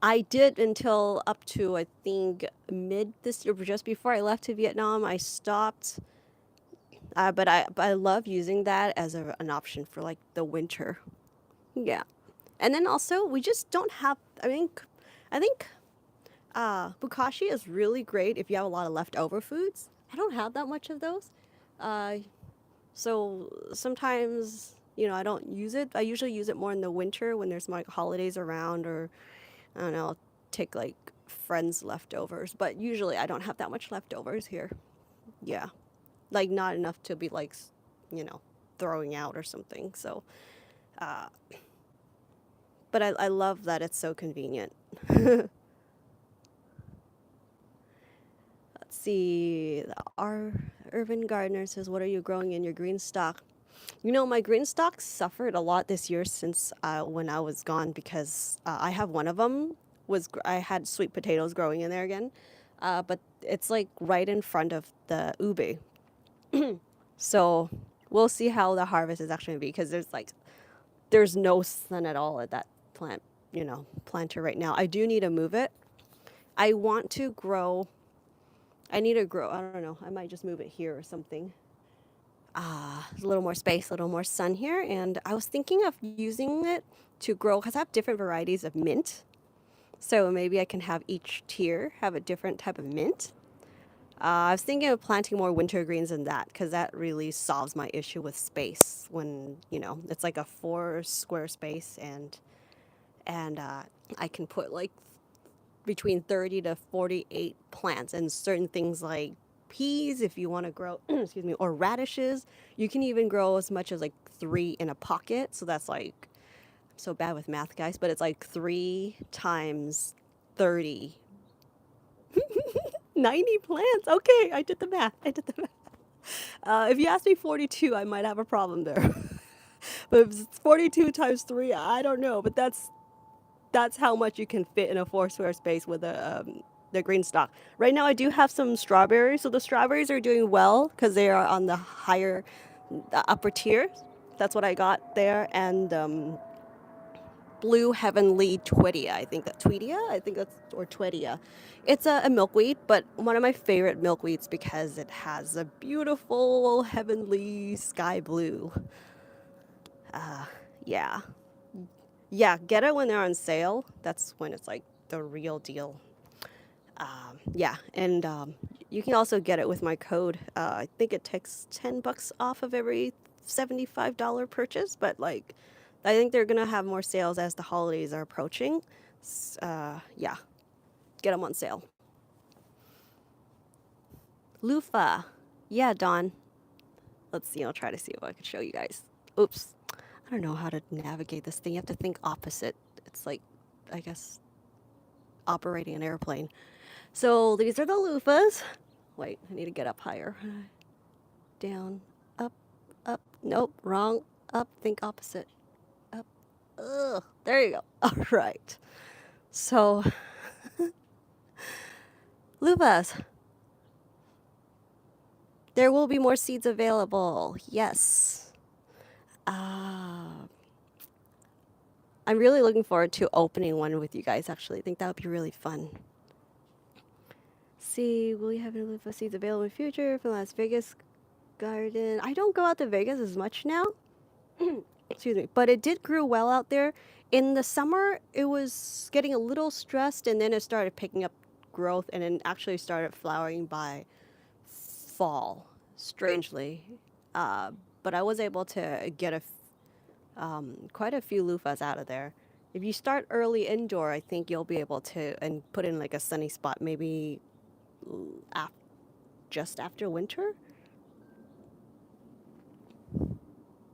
I did until up to, I think, mid this year, just before I left to Vietnam. I stopped. But I love using that as an option for like the winter. Yeah. And then also, we just don't have, I think Bukashi is really great if you have a lot of leftover foods. I don't have that much of those. Uh, so sometimes, I don't use it. I usually use it more in the winter when there's like holidays around, or I don't know, I'll take like friends' leftovers. But usually I don't have that much leftovers here. Yeah. Like not enough to be like, you know, throwing out or something. So, uh, but I love that it's so convenient. Let's see. Our urban gardener says, "What are you growing in your green stock?" My green stock suffered a lot this year since when I was gone, because I have one of them I had sweet potatoes growing in there again, but it's like right in front of the ube. So we'll see how the harvest is actually gonna be, because there's no sun at all at that planter right now. I do need to move it. I want to grow. I need to grow. I don't know. I might just move it here or something. A little more space, a little more sun here. And I was thinking of using it to grow, because I have different varieties of mint. So maybe I can have each tier have a different type of mint. I was thinking of planting more winter greens than that, because that really solves my issue with space when, it's like a 4 square space, and I can put like between 30 to 48 plants, and certain things like peas, if you want to grow, excuse me, or radishes. You can even grow as much as like 3 in a pocket. So that's like, I'm so bad with math, guys, but it's like 3 times 30. 90 plants. Okay, I did the math. If you ask me 42, I might have a problem there. But if it's 42 times 3, I don't know. But that's how much you can fit in a 4 square space with the green stock. Right now, I do have some strawberries. So the strawberries are doing well because they are on the upper tier. That's what I got there. And blue heavenly tweedia. Or tweedia. It's a milkweed, but one of my favorite milkweeds because it has a beautiful heavenly sky blue. Yeah. Yeah, get it when they're on sale. That's when it's like the real deal. Yeah, and you can also get it with my code. I think it takes $10 off of every $75 purchase, but like, I think they're gonna have more sales as the holidays are approaching. Yeah, get them on sale. Loofah. Yeah, Dawn. Let's see. I'll try to see if I can show you guys. Oops. I don't know how to navigate this thing. You have to think opposite. It's like, I guess, operating an airplane. So these are the loofahs. Wait, I need to get up higher. Down, up, up. Nope, wrong. Up, think opposite. Up. Ugh, there you go. All right. So, loofahs. There will be more seeds available. Yes. Uh, I'm really looking forward to opening one with you guys, actually. I think that would be really fun. See, will you have any loofah seeds available in the future from Las Vegas garden? I don't go out to Vegas as much now. Excuse me. But it did grow well out there. In the summer, it was getting a little stressed, and then it started picking up growth, and then actually started flowering by fall, strangely. Uh, but I was able to get quite a few loofahs out of there. If you start early indoor, I think you'll be able to and put in like a sunny spot, maybe af- just after winter.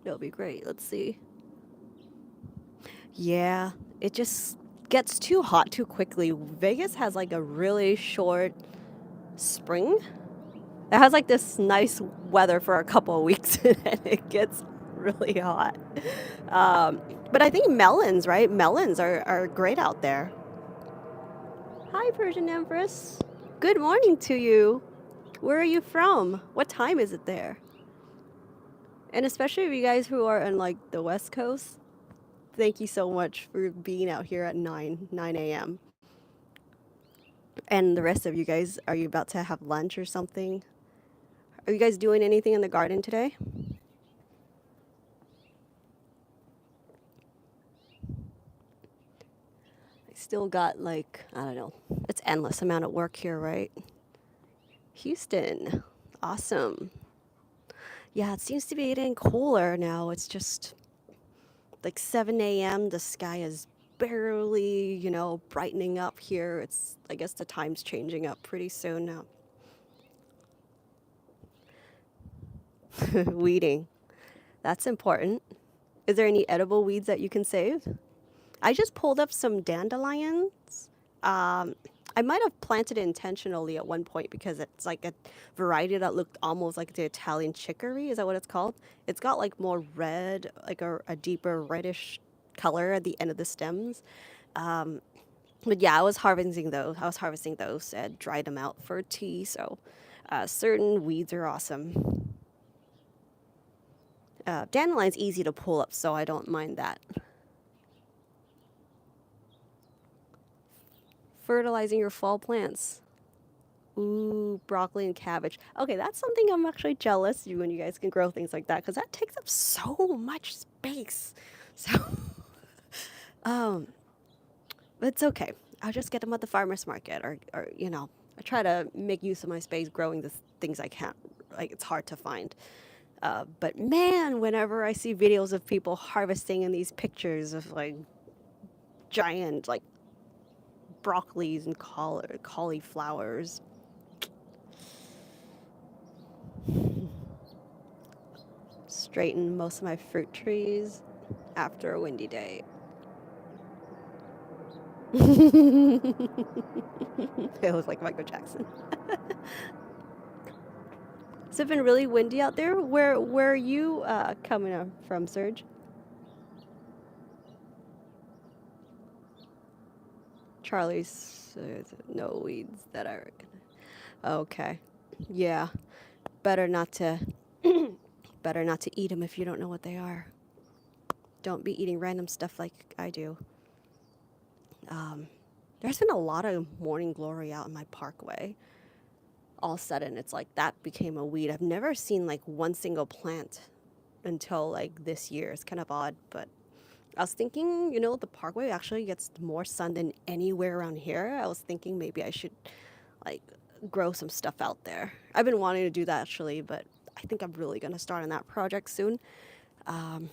It'll be great. Let's see. Yeah, it just gets too hot too quickly. Vegas has like a really short spring. It has like this nice weather for a couple of weeks and then it gets really hot. But I think melons, right? Melons are great out there. Hi, Persian Empress. Good morning to you. Where are you from? What time is it there? And especially if you guys who are on like the West Coast, thank you so much for being out here at 9 a.m. And the rest of you guys, are you about to have lunch or something? Are you guys doing anything in the garden today? I still got like, I don't know, it's endless amount of work here, right? Houston, awesome. Yeah, it seems to be getting cooler now. It's just like 7 a.m. The sky is barely, brightening up here. I guess the time's changing up pretty soon now. Weeding, that's important. Is there any edible weeds that you can save? I just pulled up some dandelions. Um, I might have planted it intentionally at one point because it's like a variety that looked almost like the Italian chicory. Is that what it's called? It's got like more red, like a deeper reddish color at the end of the stems. Um, but yeah, I was harvesting those and dried them out for tea. So certain weeds are awesome. Dandelion's easy to pull up, so I don't mind that. Fertilizing your fall plants. Ooh, broccoli and cabbage. Okay, that's something I'm actually jealous you when you guys can grow things like that because that takes up so much space. So, um, it's okay. I'll just get them at the farmer's market or I try to make use of my space growing the things I can't. Like, it's hard to find. But man, whenever I see videos of people harvesting in these pictures of like giant, like broccolis and cauliflowers, straighten most of my fruit trees after a windy day. It looks like Michael Jackson. Has it been really windy out there? Where are you coming from, Serge? Charlie's no weeds that I reckon. Okay, yeah. Better not to better not to eat them if you don't know what they are. Don't be eating random stuff like I do. Um, there's been a lot of morning glory out in my parkway. All of a sudden, it's like that became a weed. I've never seen like one single plant until like this year. It's kind of odd, but I was thinking, the parkway actually gets more sun than anywhere around here. I was thinking maybe I should like grow some stuff out there. I've been wanting to do that actually, but I think I'm really gonna start on that project soon. Um,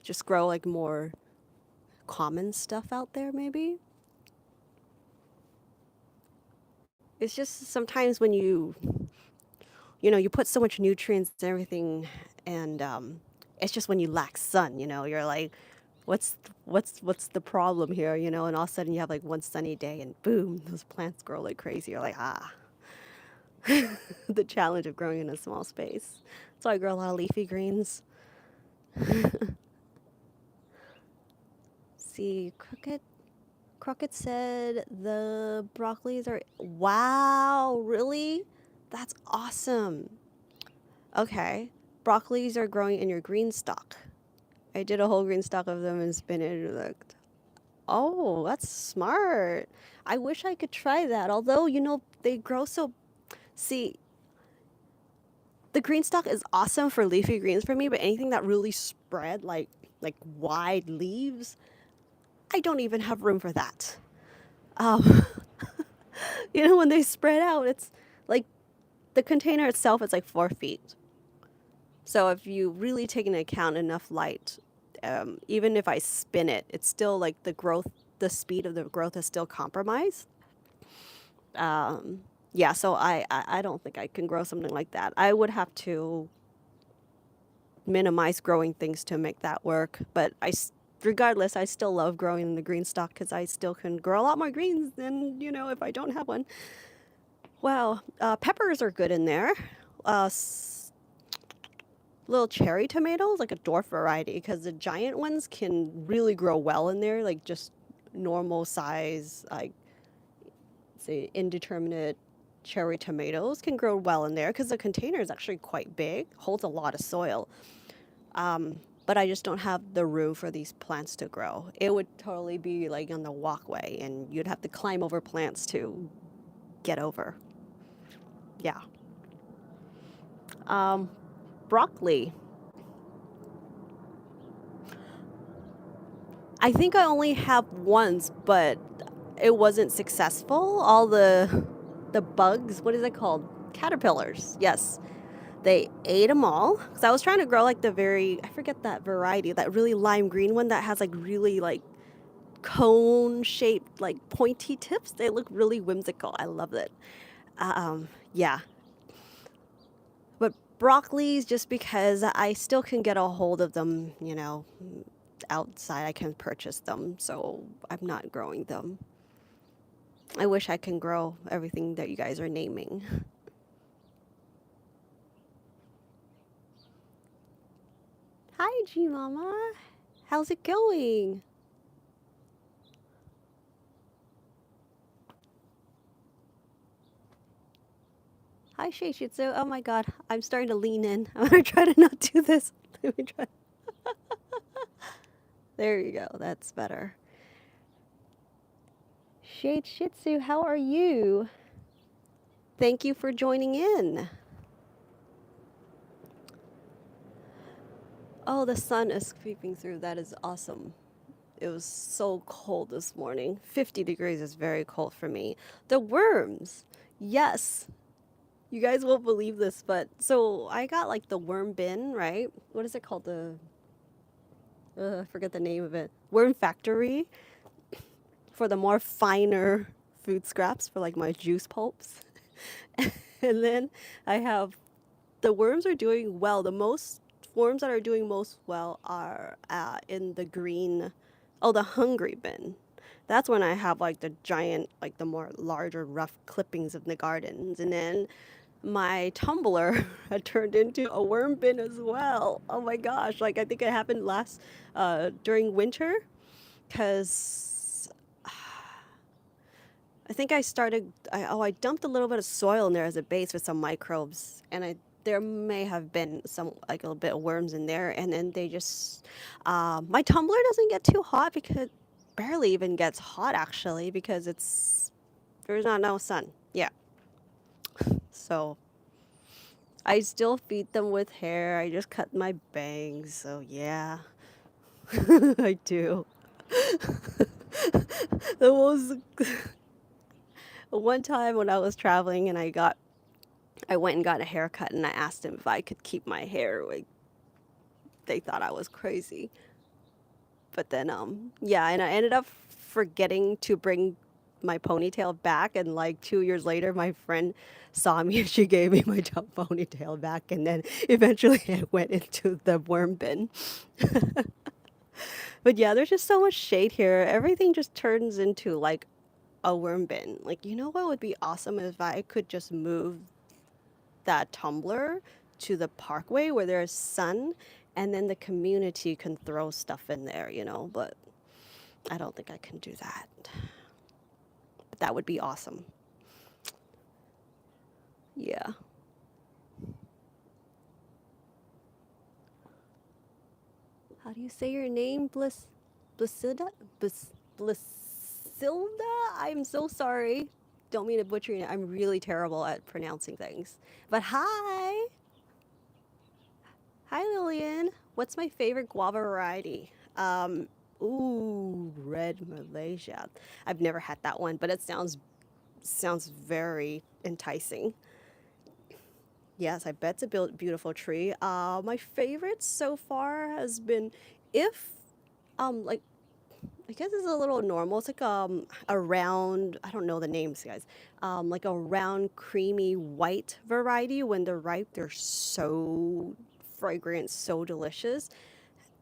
just grow like more common stuff out there, maybe. It's just sometimes when you put so much nutrients and everything, and it's just when you lack sun, you're like, what's the problem here, and all of a sudden you have like one sunny day and boom, those plants grow like crazy. You're like, the challenge of growing in a small space. So I grow a lot of leafy greens. see. Crockett said the broccolis are. Wow, really? That's awesome. Okay. Broccolis are growing in your green stock. I did a whole green stock of them and spinach. Looked. Oh, that's smart. I wish I could try that. Although, they grow so. See, the green stalk is awesome for leafy greens for me, but anything that really spread like wide leaves, I don't even have room for that. Um, when they spread out, it's like the container itself is like 4 feet. So if you really take into account enough light, even if I spin it, it's still like the speed of the growth is still compromised. Yeah, so I don't think I can grow something like that. I would have to minimize growing things to make that work. But regardless, I still love growing in the green stock because I still can grow a lot more greens than, if I don't have one. Well, peppers are good in there. Little cherry tomatoes, like a dwarf variety, because the giant ones can really grow well in there, like just normal size, like say indeterminate cherry tomatoes can grow well in there because the container is actually quite big, holds a lot of soil. But I just don't have the room for these plants to grow. It would totally be like on the walkway, and you'd have to climb over plants to get over. Yeah. Broccoli. I think I only have once, but it wasn't successful. All the bugs, what is it called? Caterpillars. Yes. They ate them all. Because I was trying to grow like I forget that variety, that really lime green one that has like really like cone shaped, like pointy tips. They look really whimsical. I love it. Yeah. But broccolis, just because I still can get a hold of them, outside, I can purchase them. So I'm not growing them. I wish I can grow everything that you guys are naming. Hi, G Mama. How's it going? Hi, Shih Tzu. Oh my god, I'm starting to lean in. I'm gonna try to not do this. Let me try. There you go. That's better. Shade Shih Tzu, how are you? Thank you for joining in. Oh, the sun is creeping through. That is awesome. It was so cold this morning. 50 degrees is very cold for me. The worms. Yes. You guys won't believe this, but so I got like the worm bin, right? What is it called? I forget the name of it. Worm factory for the more finer food scraps for like my juice pulps. And then I have the worms are doing well. The most worms that are doing most well are in the green, oh, the hungry bin. That's when I have like the giant, like the more larger, rough clippings of the gardens. And then my tumbler had turned into a worm bin as well. Oh my gosh. Like I think it happened during winter because I think I dumped a little bit of soil in there as a base with some microbes, and there may have been some like a little bit of worms in there, and then they just my tumbler doesn't get too hot because barely even gets hot actually because there's not no sun. Yeah, so I still feed them with hair. I just cut my bangs, so yeah, I do. The most one time when I was traveling and I went and got a haircut and I asked him if I could keep my hair. Like they thought I was crazy. But then yeah, and I ended up forgetting to bring my ponytail back, and like 2 years later my friend saw me and she gave me my ponytail back, and then eventually it went into the worm bin. But yeah, there's just so much shade here. Everything just turns into like a worm bin. Like, you know what would be awesome if I could just move that tumbler to the parkway where there's sun, and then the community can throw stuff in there, But I don't think I can do that. But that would be awesome. Yeah. How do you say your name? Blissilda? Blissilda? I'm so sorry. Don't mean to butcher it. I'm really terrible at pronouncing things. But hi. Hi, Lillian. What's my favorite guava variety? Ooh, red Malaysia. I've never had that one, but it sounds very enticing. Yes, I bet it's a beautiful tree. My favorite so far has been if like I guess it's a little normal. It's like a round, I don't know the names, guys. Like a round, creamy white variety. When they're ripe, they're so fragrant, so delicious.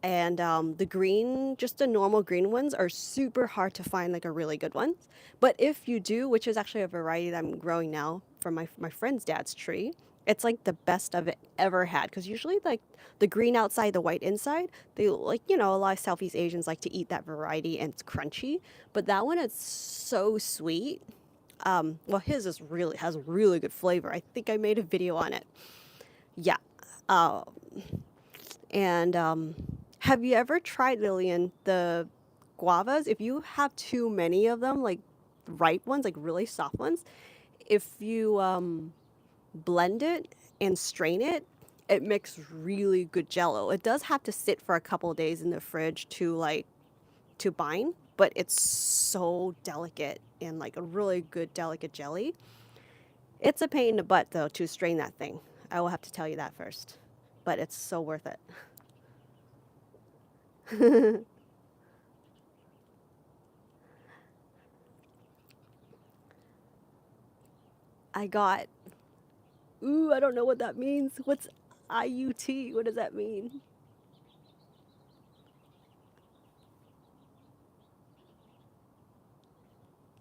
And the green, just the normal green ones, are super hard to find like a really good one. But if you do, which is actually a variety that I'm growing now from my friend's dad's tree, it's like the best I've ever had. Because usually, like the green outside, the white inside, they like, a lot of Southeast Asians like to eat that variety and it's crunchy. But that one is so sweet. Well, his is really has really good flavor. I think I made a video on it. Yeah. Uh, and have you ever tried, Lillian, the guavas? If you have too many of them, like ripe ones, like really soft ones, if you blend it and strain it, it makes really good jello. It does have to sit for a couple of days in the fridge to bind, but it's so delicate and like a really good delicate jelly. It's a pain in the butt though to strain that thing. I will have to tell you that first, but it's so worth it. I got, ooh, I don't know what that means. What's IUT? What does that mean?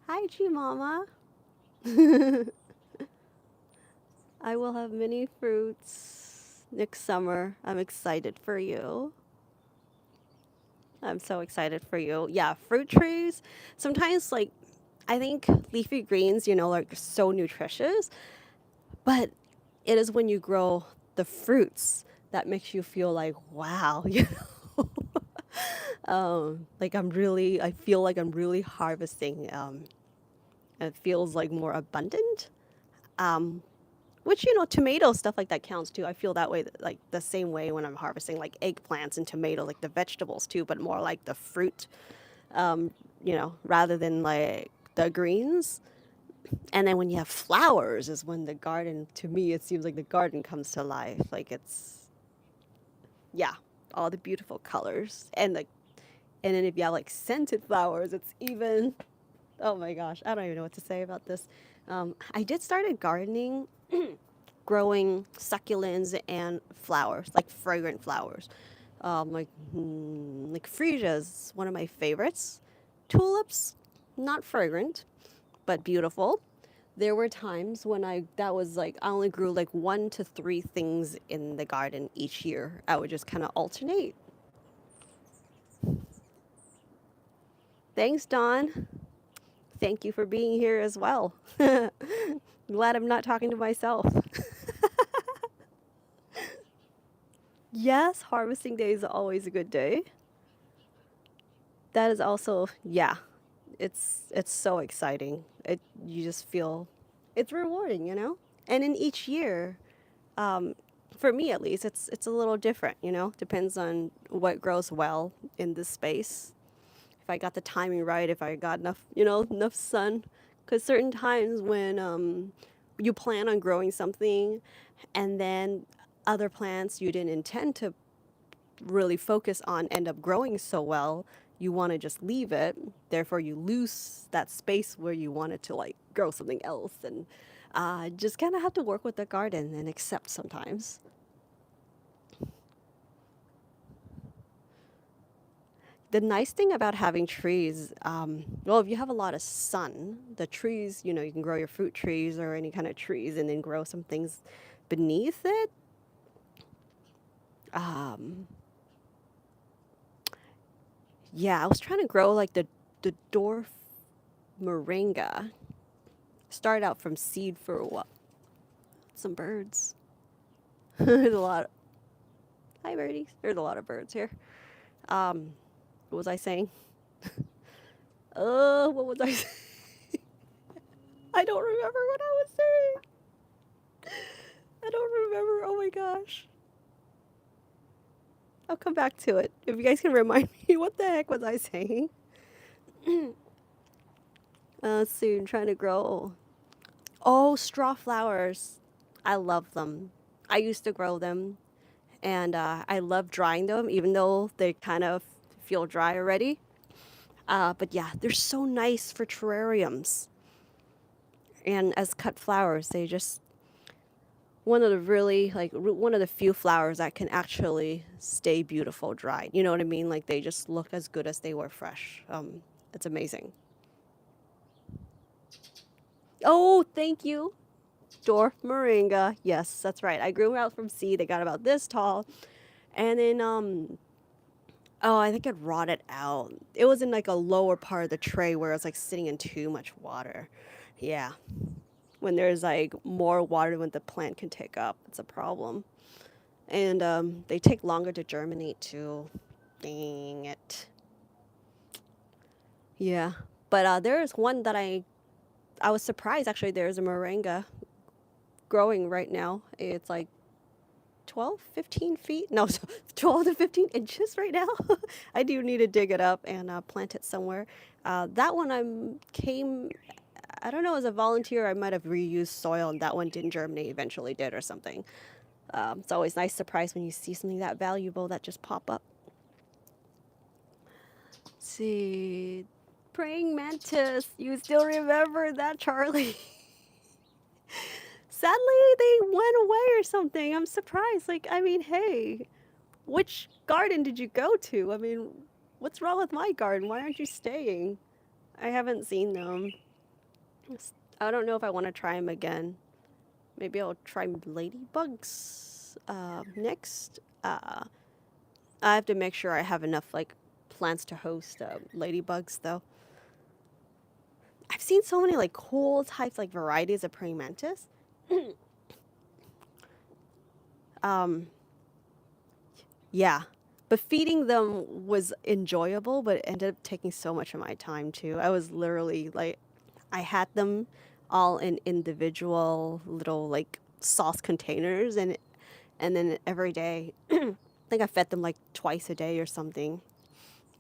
Hi, G Mama. I will have many fruits next summer. I'm excited for you. I'm so excited for you. Yeah, fruit trees. Sometimes, like, I think leafy greens, are so nutritious, but it is when you grow the fruits that makes you feel like, wow, know? Like I feel like I'm really harvesting. It feels like more abundant. Um, which, tomato stuff like that counts too. I feel that way, like the same way when I'm harvesting like eggplants and tomato, like the vegetables too, but more like the fruit, rather than like the greens. And then when you have flowers is when the garden, to me, it seems like the garden comes to life. Like yeah, all the beautiful colors. And then if you have like scented flowers, it's even, oh my gosh, I don't even know what to say about this. I did started gardening, growing succulents and flowers, like fragrant flowers. Like freesias, one of my favorites. Tulips, not fragrant, but beautiful. There were times when that was like, I only grew like 1 to 3 things in the garden each year. I would just kind of alternate. Thanks, Dawn. Thank you for being here as well. Glad I'm not talking to myself. Yes, harvesting day is always a good day. That is also, yeah, it's so exciting. You just feel it's rewarding. And in each year, um, for me at least, it's a little different. Depends on what grows well in this space. If I got the timing right, if I got enough sun, because certain times when you plan on growing something, and then other plants you didn't intend to really focus on end up growing so well, you want to just leave it. Therefore, you lose that space where you wanted to like grow something else, and just kind of have to work with the garden and accept sometimes. The nice thing about having trees, well, if you have a lot of sun, the trees, you can grow your fruit trees or any kind of trees and then grow some things beneath it. Um, Yeah, I was trying to grow like the dwarf moringa. Started out from seed for a while. Some birds. There's a lot. Hi, birdies. There's a lot of birds here. Um, what was I saying? What was I saying? I don't remember what I was saying. I don't remember. Oh my gosh. I'll come back to it. If you guys can remind me, what the heck was I saying? Soon trying to grow. Oh, straw flowers. I love them. I used to grow them, and I love drying them, even though they kind of feel dry already. But yeah, they're so nice for terrariums. And as cut flowers, they just one of the really one of the few flowers that can actually stay beautiful dried. You know what I mean? Like they just look as good as they were fresh. It's amazing. Oh, thank you. Dwarf moringa. Yes, that's right. I grew out from seed. They got about this tall. And then oh, I think it rotted out. It was in like a lower part of the tray where it was like sitting in too much water. Yeah. When there's like more water than the plant can take up, it's a problem. And they take longer to germinate too. Dang it. Yeah. But there's one that I was surprised actually. There's a moringa growing right now. It's like 12, 15 feet. No, 12 to 15 inches right now. I do need to dig it up and plant it somewhere. That one I don't know, as a volunteer, I might have reused soil and that one didn't germinate, eventually did or something. It's always nice surprise when you see something that valuable that just pop up. Let's see. Praying mantis. You still remember that, Charlie? Sadly, they went away or something. I'm surprised. Like, I mean, hey, which garden did you go to? I mean, what's wrong with my garden? Why aren't you staying? I haven't seen them. I don't know if I want to try them again. Maybe I'll try ladybugs next. I have to make sure I have enough like plants to host ladybugs though. I've seen so many like cool types like varieties of praying mantis. Um, yeah, but feeding them was enjoyable, but it ended up taking so much of my time too. I was literally like, I had them all in individual little like sauce containers, and then every day, I think I fed them like twice a day or something.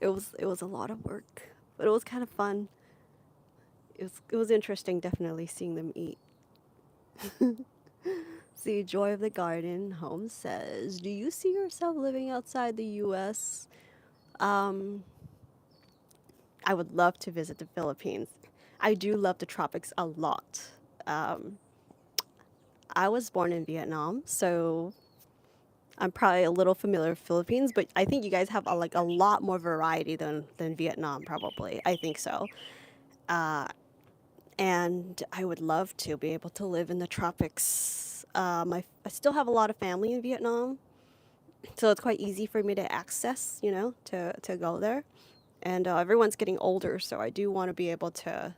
It was a lot of work, but it was kind of fun. It was interesting, definitely seeing them eat. See, Joy of the Garden Home says, "Do you see yourself living outside the U.S.?" Um, I would love to visit the Philippines. I do love the tropics a lot. Um, I was born in Vietnam, so I'm probably a little familiar with Philippines, but I think you guys have like a lot more variety than Vietnam, probably. I think so. Uh, and I would love to be able to live in the tropics. I still have a lot of family in Vietnam, so it's quite easy for me to access, to go there. And everyone's getting older, so I do want to be able to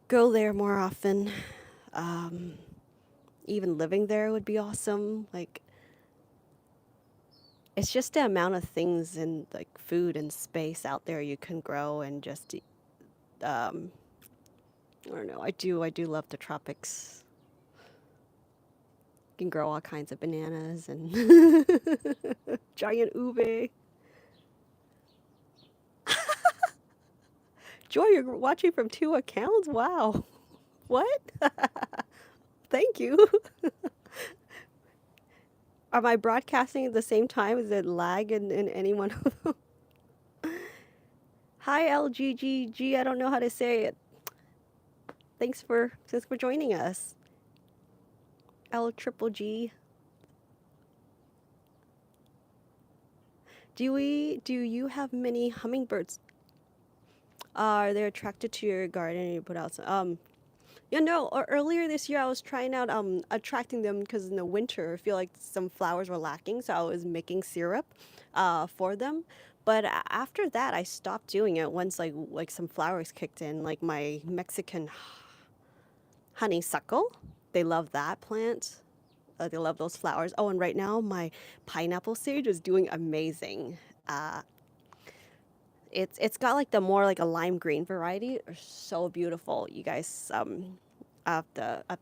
go there more often. Um, Even living there would be awesome. Like, it's just the amount of things and like food and space out there you can grow and just um, I don't know. I do love the tropics. You can grow all kinds of bananas and giant ube. Joy, you're watching from two accounts? Wow. What? Thank you. Am I broadcasting at the same time? Is it lag in any one of them? Hi, LGGG. I don't know how to say it. Thanks for joining us. L triple G. Do you have many hummingbirds? Are they attracted to your garden and you put out some? Earlier this year I was trying out attracting them because in the winter I feel like some flowers were lacking, so I was making syrup for them. But after that, I stopped doing it once like some flowers kicked in, like my Mexican honeysuckle. They love that plant. They love those flowers. Oh, and right now my pineapple sage is doing amazing. Uh, it's got like the more like a lime green variety. They're so beautiful, you guys. I have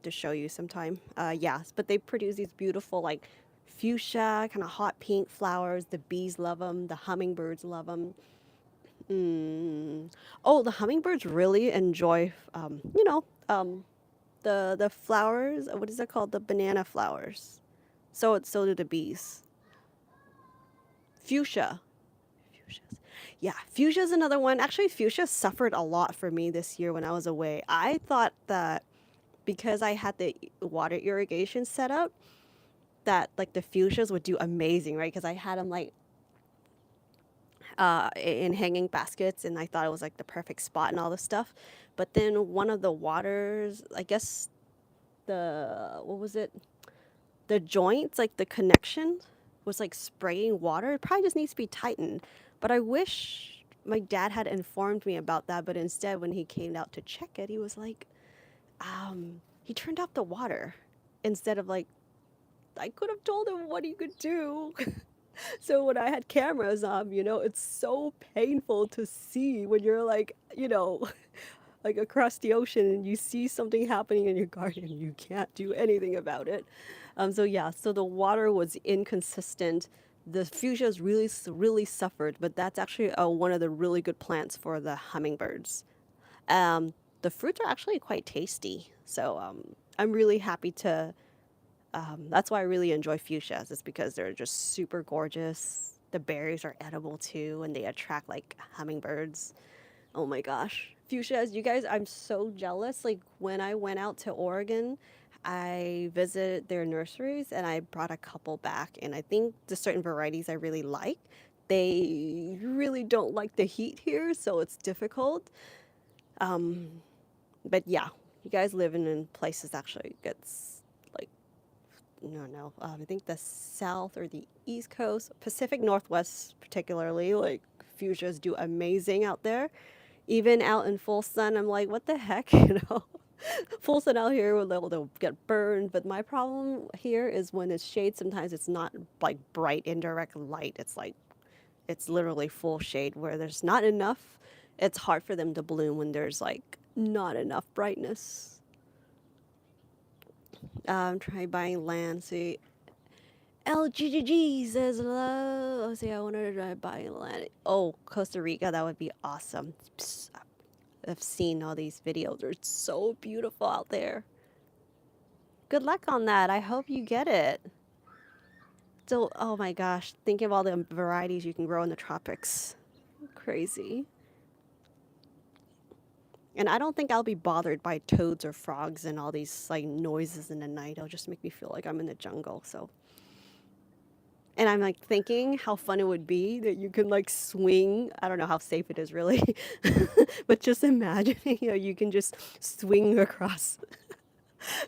to show you sometime. Yes, but they produce these beautiful like fuchsia, kind of hot pink flowers. The bees love them. The hummingbirds love them. Mm. Oh, the hummingbirds really enjoy, the flowers. What is it called? The banana flowers. So do the bees. Fuchsia. Fuchsias. Yeah, fuchsia is another one. Actually, fuchsia suffered a lot for me this year when I was away. I thought that because I had the water irrigation set up, that like the fuchsias would do amazing, right? Because I had them like in hanging baskets, and I thought it was like the perfect spot and all this stuff. But then one of the waters, I guess the what was it? The joints, like the connection, was like spraying water. It probably just needs to be tightened. But I wish my dad had informed me about that. But instead, when he came out to check it, he was like, he turned off the water instead of like I could have told him what he could do. So when I had cameras on, it's so painful to see when you're like, like across the ocean and you see something happening in your garden and you can't do anything about it. So yeah, so the water was inconsistent. The fuchsias really suffered, but that's actually one of the really good plants for the hummingbirds. Um, the fruits are actually quite tasty, so I'm really happy to that's why I really enjoy fuchsias. It's because they're just super gorgeous. The berries are edible too, and they attract like hummingbirds. Oh my gosh, fuchsias! You guys, I'm so jealous. Like when I went out to Oregon, I visited their nurseries and I brought a couple back. And I think the certain varieties I really like. They really don't like the heat here, so it's difficult. But yeah, you guys living in places actually gets like no. I think the South or the East Coast, Pacific Northwest particularly, like fuchsias do amazing out there. Even out in full sun, I'm like, what the heck, Full sun out here, they'll get burned. But my problem here is when it's shade, sometimes it's not like bright, indirect light. It's like, it's literally full shade where there's not enough. It's hard for them to bloom when there's like not enough brightness. Try buying land. See, LGGG says hello. See, I wanted to try buying land. Oh, Costa Rica, that would be awesome. Psst, I've seen all these videos. They're so beautiful out there. Good luck on that. I hope you get it. So, oh my gosh, think of all the varieties you can grow in the tropics. Crazy. And I don't think I'll be bothered by toads or frogs and all these like noises in the night. It'll just make me feel like I'm in the jungle. So, and I'm like thinking how fun it would be that you can like swing. I don't know how safe it is really, but just imagining, you can just swing across,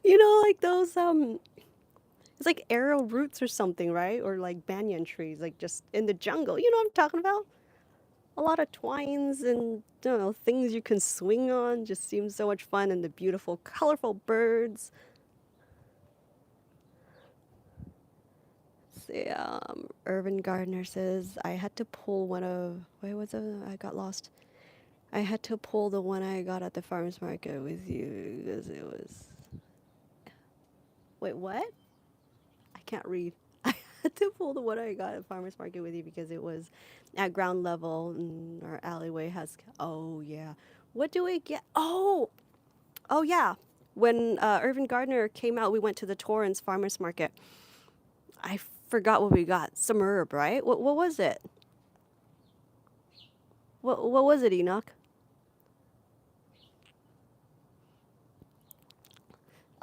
like those it's like arrow roots or something, right? Or like banyan trees, like just in the jungle. You know what I'm talking about? A lot of twines and I don't know things you can swing on. Just seems so much fun, and the beautiful, colorful birds. See, Urban Gardener says I had to pull one of. Wait, was it? I got lost. I had to pull the one I got at the farmers market with you because it was. Wait, what? I can't read. I had to pull the one I got at farmers market with you because it was at ground level and our alleyway has. Oh yeah. What do we get? Oh yeah. When Irvin Gardner came out, we went to the Torrance Farmers Market. I forgot what we got. Some herb, right? What was it? What was it, Enoch?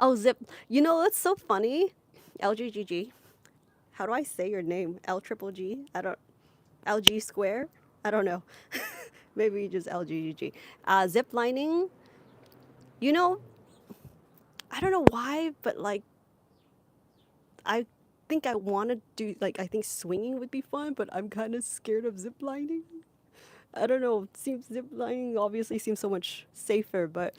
Oh, Zip. You know that's so funny. LGGG. How do I say your name? L triple G. I don't. LG square. I don't know. Maybe just LGGG. Ziplining. You know, I don't know why, but like I think I want to do, like, I think swinging would be fun, but I'm kind of scared of ziplining. I don't know. It seems ziplining obviously seems so much safer, but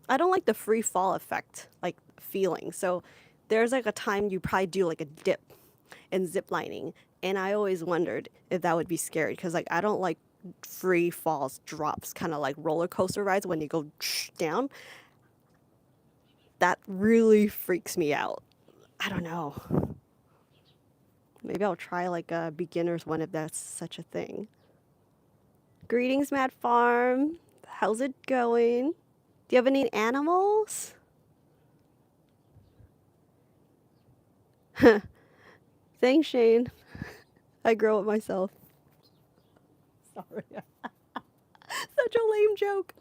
I don't like the free fall effect, like feeling. So there's like a time you probably do like a dip in ziplining, and I always wondered if that would be scary because like I don't like free falls, drops, kind of like roller coaster rides when you go down. That really freaks me out. I don't know. Maybe I'll try like a beginner's one if that's such a thing. Greetings, Mad Farm. How's it going? Do you have any animals? Thanks, Shane. I grow it myself. Sorry. Such a lame joke.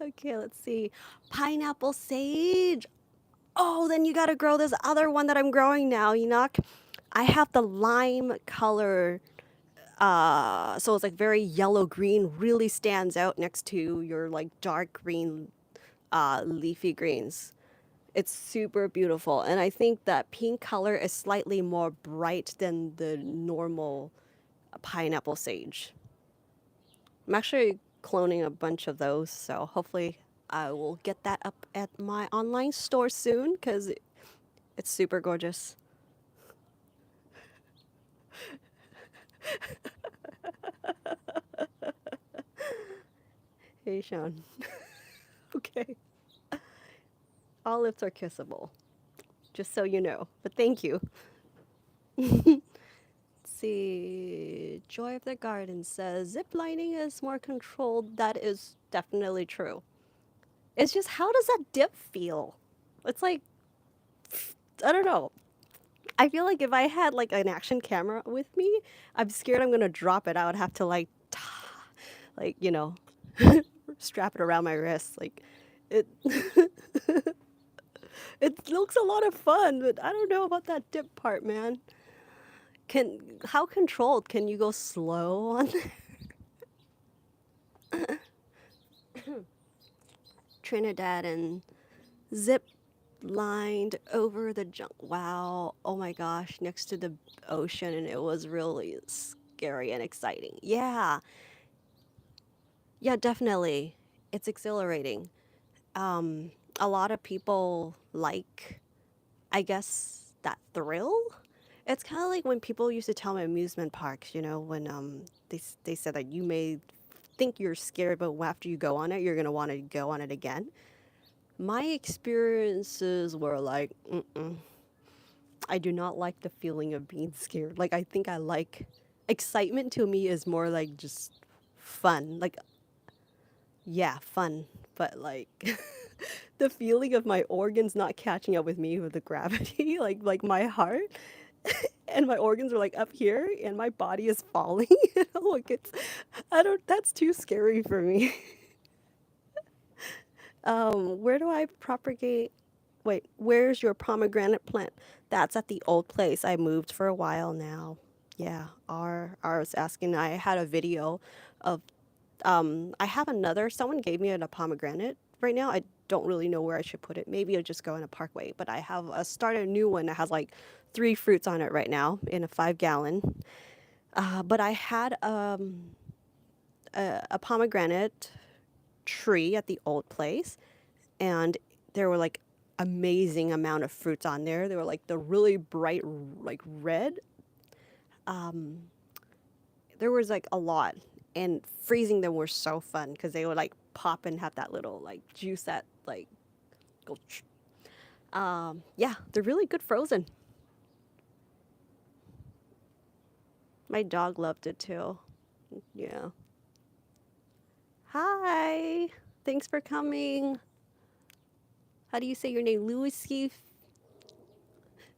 Okay, let's see. Pineapple sage. Oh, then you gotta grow this other one that I'm growing now, Enoch. I have the lime color. So it's like very yellow green, really stands out next to your like dark green leafy greens. It's super beautiful. And I think that pink color is slightly more bright than the normal pineapple sage. I'm actually cloning a bunch of those, so hopefully I will get that up at my online store soon because it's super gorgeous. Hey, Sean. Okay. Olives are kissable, just so you know. But thank you. See, Joy of the Garden says zip lining is more controlled. That is definitely true. It's just how does that dip feel? It's like I don't know. I feel like if I had like an action camera with me, I'm scared I'm gonna drop it. I would have to like, like strap it around my wrist. Like, it it looks a lot of fun, but I don't know about that dip part, man. Can how controlled can you go slow on Trinidad and zip lined over the junk? Wow. Oh my gosh, next to the ocean, and it was really scary and exciting. Yeah. Yeah, definitely. It's exhilarating. A lot of people like, I guess, that thrill. It's kind of like when people used to tell me amusement parks, when they said that you may think you're scared, but after you go on it, you're gonna want to go on it again. My experiences were like, mm-mm. I do not like the feeling of being scared. Like I think I like excitement to me is more like just fun. Like yeah, fun, but like the feeling of my organs not catching up with me with the gravity, like my heart and my organs are like up here and my body is falling. Like it's I don't that's too scary for me. Where do I propagate? Wait, where's your pomegranate plant? That's at the old place. I moved for a while now. Yeah, R was asking. I had a video of I have another. Someone gave me a pomegranate right now. I don't really know where I should put it. Maybe it'll just go in a parkway. But I have started a new one that has like 3 fruits on it right now in a 5 gallon. But I had a pomegranate tree at the old place, and there were like amazing amount of fruits on there. They were like the really bright like red. There was like a lot, and freezing them were so fun because they would like pop and have that little like juice that like go. Yeah, they're really good frozen. My dog loved it too. Yeah. Hi. Thanks for coming. How do you say your name? Louis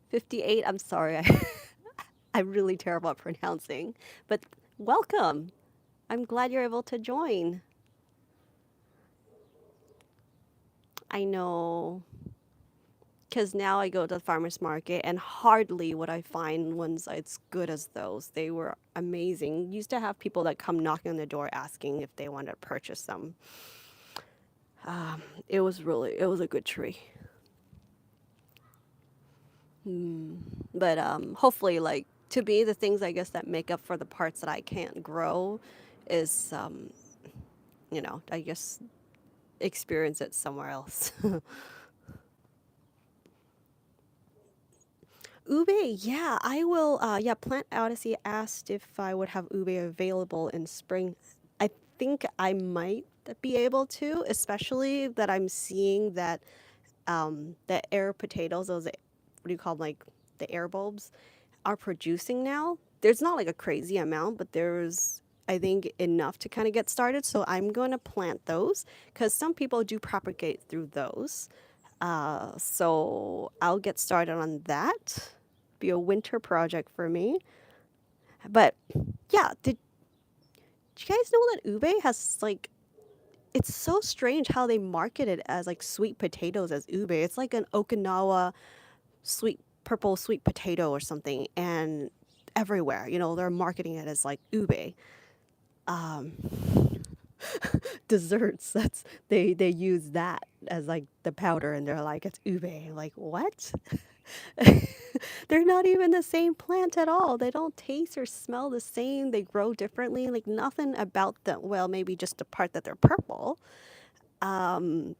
58. I'm sorry. I'm really terrible at pronouncing. But welcome. I'm glad you're able to join. I know. Because now I go to the farmer's market and hardly would I find ones as good as those. They were amazing. Used to have people that come knocking on the door asking if they wanted to purchase them. It was a good tree. Mm. But hopefully, like to me, the things I guess that make up for the parts that I can't grow is, I guess experience it somewhere else. Ube, yeah, I will. Yeah, Plant Odyssey asked if I would have ube available in spring. I think I might be able to, especially that I'm seeing that the air potatoes, those what do you call them, like the air bulbs, are producing now. There's not like a crazy amount, but there's I think enough to kind of get started. So I'm going to plant those because some people do propagate through those. So I'll get started on that. Be a winter project for me. But yeah, did you guys know that ube has like it's so strange how they market it as like sweet potatoes as ube. It's like an Okinawa sweet purple sweet potato or something, and everywhere, they're marketing it as like ube. Um, Desserts. They use that as like the powder, and they're like it's ube. Like what? They're not even the same plant at all. They don't taste or smell the same. They grow differently. Like nothing about them. Well, maybe just the part that they're purple. Um,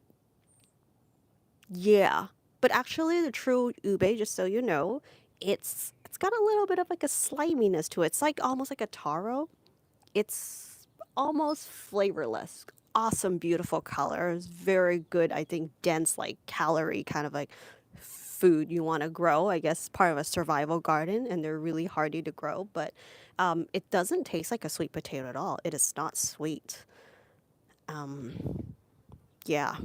yeah, but actually, the true ube, just so you know, it's got a little bit of like a sliminess to it. It's like almost like a taro. It's almost flavorless. Awesome, beautiful colors. Very good, I think, dense, like calorie kind of like food you want to grow. I guess part of a survival garden, and they're really hardy to grow. But it doesn't taste like a sweet potato at all. It is not sweet. Um, yeah,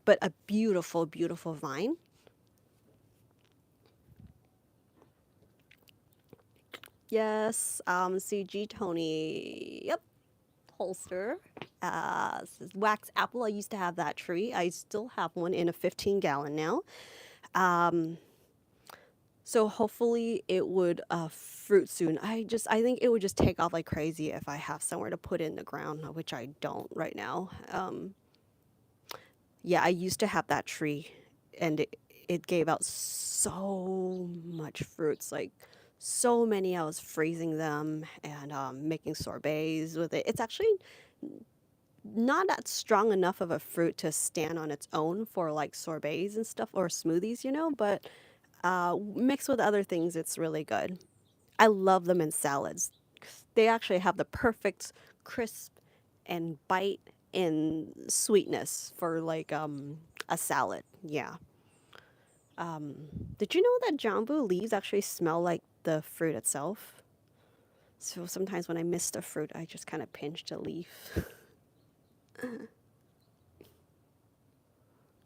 but a beautiful, beautiful vine. Yes, CG Tony. Yep, holster. This is wax apple. I used to have that tree. I still have one in a 15-gallon now. Um, so hopefully it would fruit soon. I think it would just take off like crazy if I have somewhere to put it in the ground, which I don't right now. Yeah, I used to have that tree, and it gave out so much fruits, like so many. I was freezing them and making sorbets with it. It's actually not that strong enough of a fruit to stand on its own for like sorbets and stuff or smoothies, but mixed with other things, it's really good. I love them in salads. They actually have the perfect crisp and bite and sweetness for like a salad. Yeah. Um, did you know that jambu leaves actually smell like the fruit itself? So sometimes when I miss the fruit, I just kind of pinch the leaf.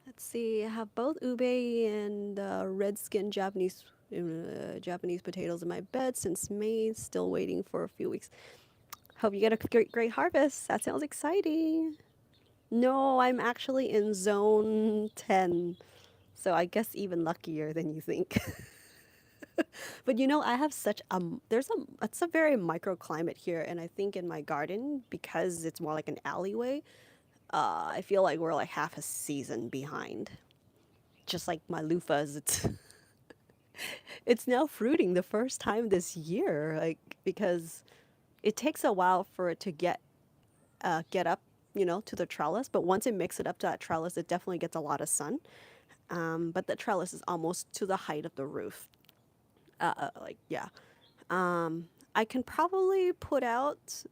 Let's see. I have both ube and red skin Japanese potatoes in my bed since May. Still waiting for a few weeks. Hope you get a great harvest. That sounds exciting. No, I'm actually in zone 10. So I guess even luckier than you think. But I have such it's a very microclimate here, and I think in my garden because it's more like an alleyway, I feel like we're like half a season behind. Just like my loofahs, it's now fruiting the first time this year, like because it takes a while for it to get up, to the trellis. But once it makes it up to that trellis, it definitely gets a lot of sun. But the trellis is almost to the height of the roof. Like yeah, I can probably put out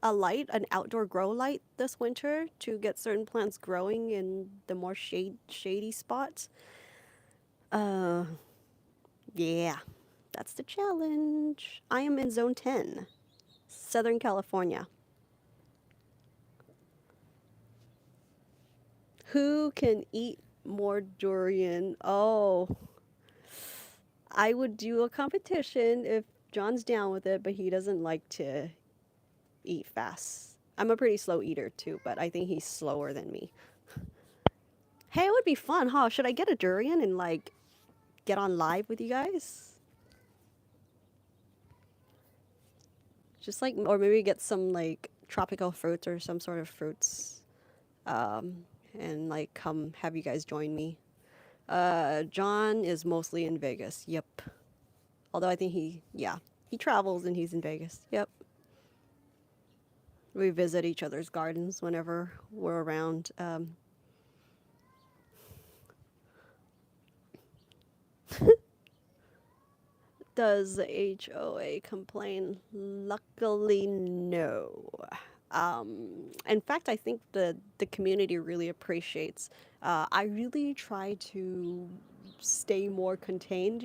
an outdoor grow light this winter to get certain plants growing in the more shady spots. Uh, yeah, that's the challenge. I am in zone 10, Southern California. Who can eat more durian? Oh, I would do a competition if John's down with it, but he doesn't like to eat fast. I'm a pretty slow eater too, but I think he's slower than me. Hey, it would be fun, huh? Should I get a durian and like get on live with you guys? Just like, or maybe get some like tropical fruits or some sort of fruits, and like come have you guys join me. John is mostly in Vegas. Yep. Although I think he travels and he's in Vegas. Yep. We visit each other's gardens whenever we're around. Does HOA complain? Luckily, no. In fact, I think the community really appreciates. I really try to stay more contained,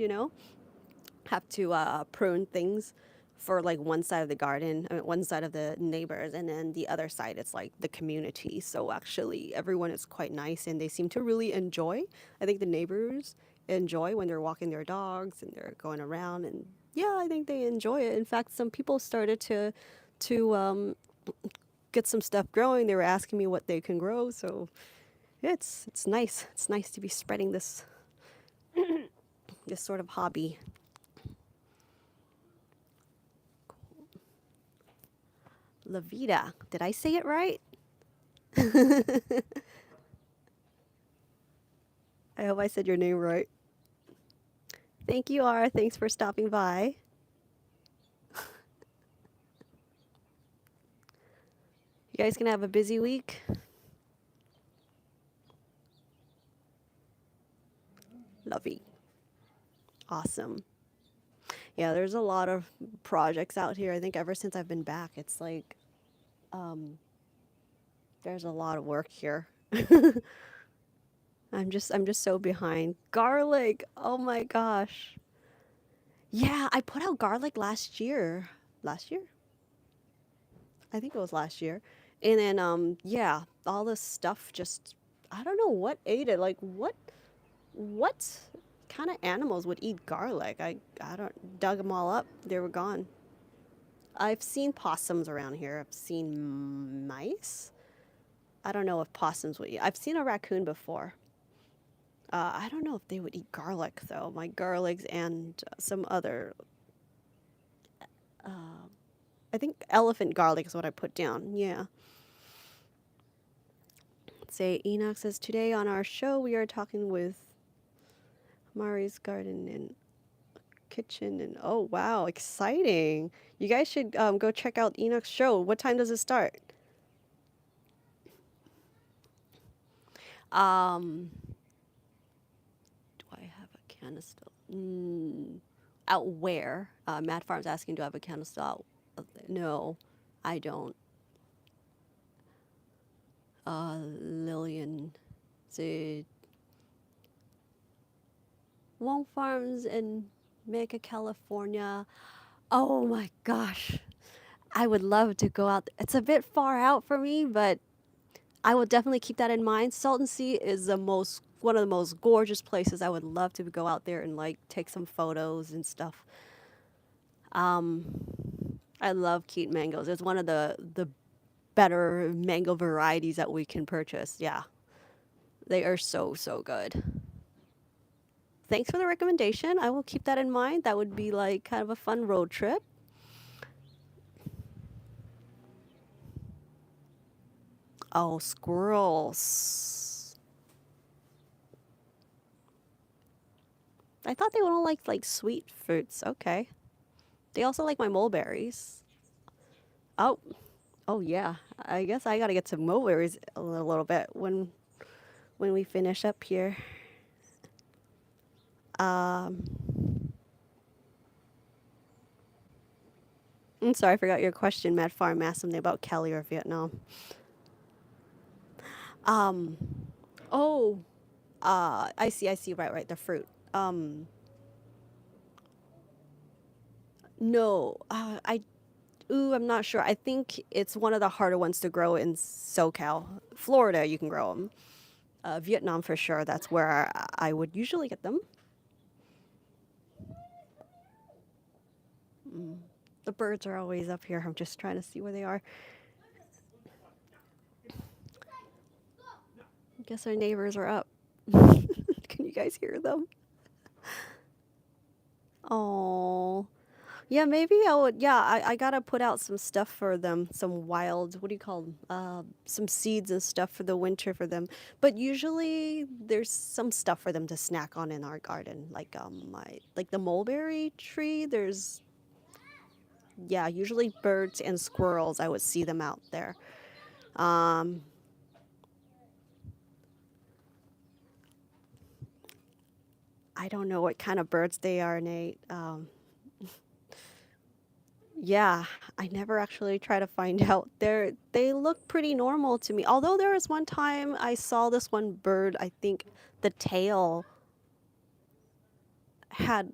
have to prune things for like one side of the garden, I mean, one side of the neighbors, and then the other side it's like the community. So actually, everyone is quite nice, and they seem to really enjoy. I think the neighbors enjoy when they're walking their dogs and they're going around, and yeah, I think they enjoy it. In fact, some people started to get some stuff growing. They were asking me what they can grow, so yeah, it's nice. It's nice to be spreading this sort of hobby. La Vida. Did I say it right? I hope I said your name right. Thank you, R. Thanks for stopping by. You guys gonna have a busy week? Lovey. Awesome. Yeah, there's a lot of projects out here. I think ever since I've been back, it's like um, there's a lot of work here. I'm just so behind. Garlic. Oh my gosh. Yeah, I put out garlic last year. Last year? I think it was last year. And then yeah, all this stuff just I don't know what ate it. Like what kind of animals would eat garlic? I don't dug them all up. They were gone. I've seen possums around here. I've seen mice. I don't know if possums would eat. I've seen a raccoon before. I don't know if they would eat garlic though. My garlics and some other. I think elephant garlic is what I put down. Yeah. Say Enoch says today on our show we are talking with Mari's garden and kitchen and oh wow, exciting! You guys should go check out Enoch's show. What time does it start? Um, do I have a canistel? Out where? Matt Farm's asking, do I have a canistel out? No, I don't. Lillian, the Wong Farms in Mega, California. Oh my gosh. I would love to go out. It's a bit far out for me, but I will definitely keep that in mind. Salton Sea is one of the most gorgeous places. I would love to go out there and like take some photos and stuff. Um, I love Keat mangoes. It's one of the better mango varieties that we can purchase. Yeah, they are so good. Thanks for the recommendation. I will keep that in mind. That would be like kind of a fun road trip. Oh, squirrels. I thought they would all like sweet fruits. Okay. They also like my mulberries. Oh, oh yeah. I guess I gotta get some mulberries a little bit when we finish up here. Um, I'm sorry, I forgot your question. Matt Farm asked something about Cali or Vietnam. Um, oh, I see. Right, right. The fruit. No, I'm not sure. I think it's one of the harder ones to grow in SoCal. Florida, you can grow them. Vietnam for sure. That's where I would usually get them. The birds are always up here. I'm just trying to see where they are. I guess our neighbors are up. Can you guys hear them? Oh, Yeah, maybe I would. Yeah, I gotta put out some stuff for them, some wild, what do you call them? Some seeds and stuff for the winter for them. But usually there's some stuff for them to snack on in our garden, like the mulberry tree. There's yeah, usually birds and squirrels. I would see them out there. Um, I don't know what kind of birds they are, Nate. Yeah, I never actually try to find out. They look pretty normal to me. Although there was one time I saw this one bird, I think the tail had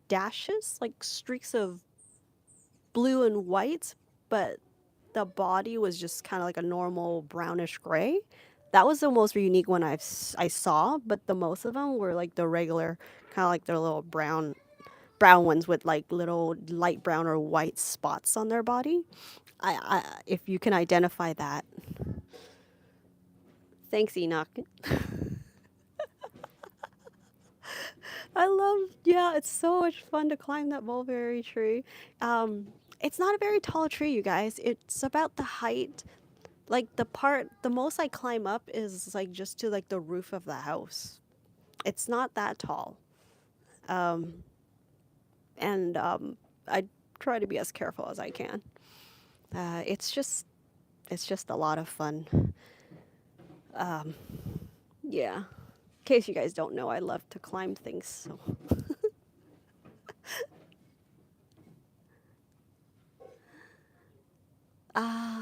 dashes, like streaks of blue and white, but the body was just kind of like a normal brownish gray. That was the most unique one I saw, but the most of them were like the regular, kind of like their little brown ones with like little light brown or white spots on their body. If you can identify that. Thanks, Enoch. I love, yeah, it's so much fun to climb that mulberry tree. Um, it's not a very tall tree, you guys. It's about the height, like the most I climb up is like just to like the roof of the house. It's not that tall. Um, and I try to be as careful as I can. It's just, it's just a lot of fun. Um, yeah. In case you guys don't know, I love to climb things. So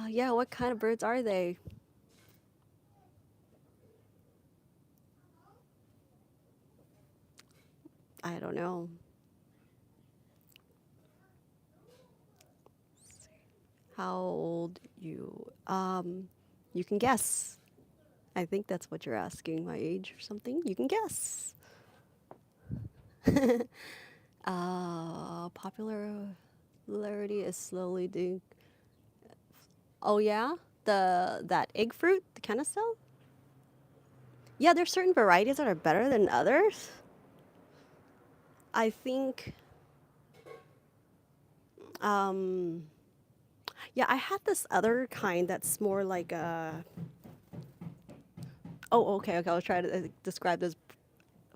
yeah, what kind of birds are they? I don't know. How old you? You can guess. I think that's what you're asking, my age or something. You can guess. Popularity is slowly doing. Oh yeah, the that egg fruit, the canistel. Yeah, there's certain varieties that are better than others. I think. Um, yeah, I had this other kind that's more like a. Oh, okay, okay. I'll try to describe this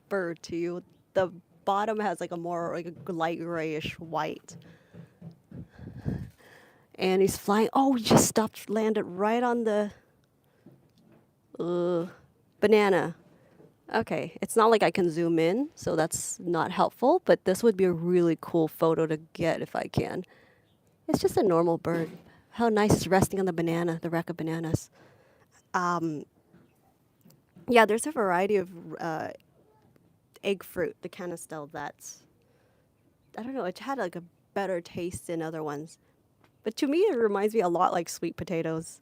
bird to you. The bottom has like a more like a light grayish white, and he's flying. Oh, he just stopped, landed right on the uh, banana. Okay, it's not like I can zoom in, so that's not helpful. But this would be a really cool photo to get if I can. It's just a normal bird. How nice is resting on the banana, the rack of bananas. Um, yeah, there's a variety of egg fruit, the canistel. That's I don't know. It had like a better taste than other ones. But to me, it reminds me a lot like sweet potatoes.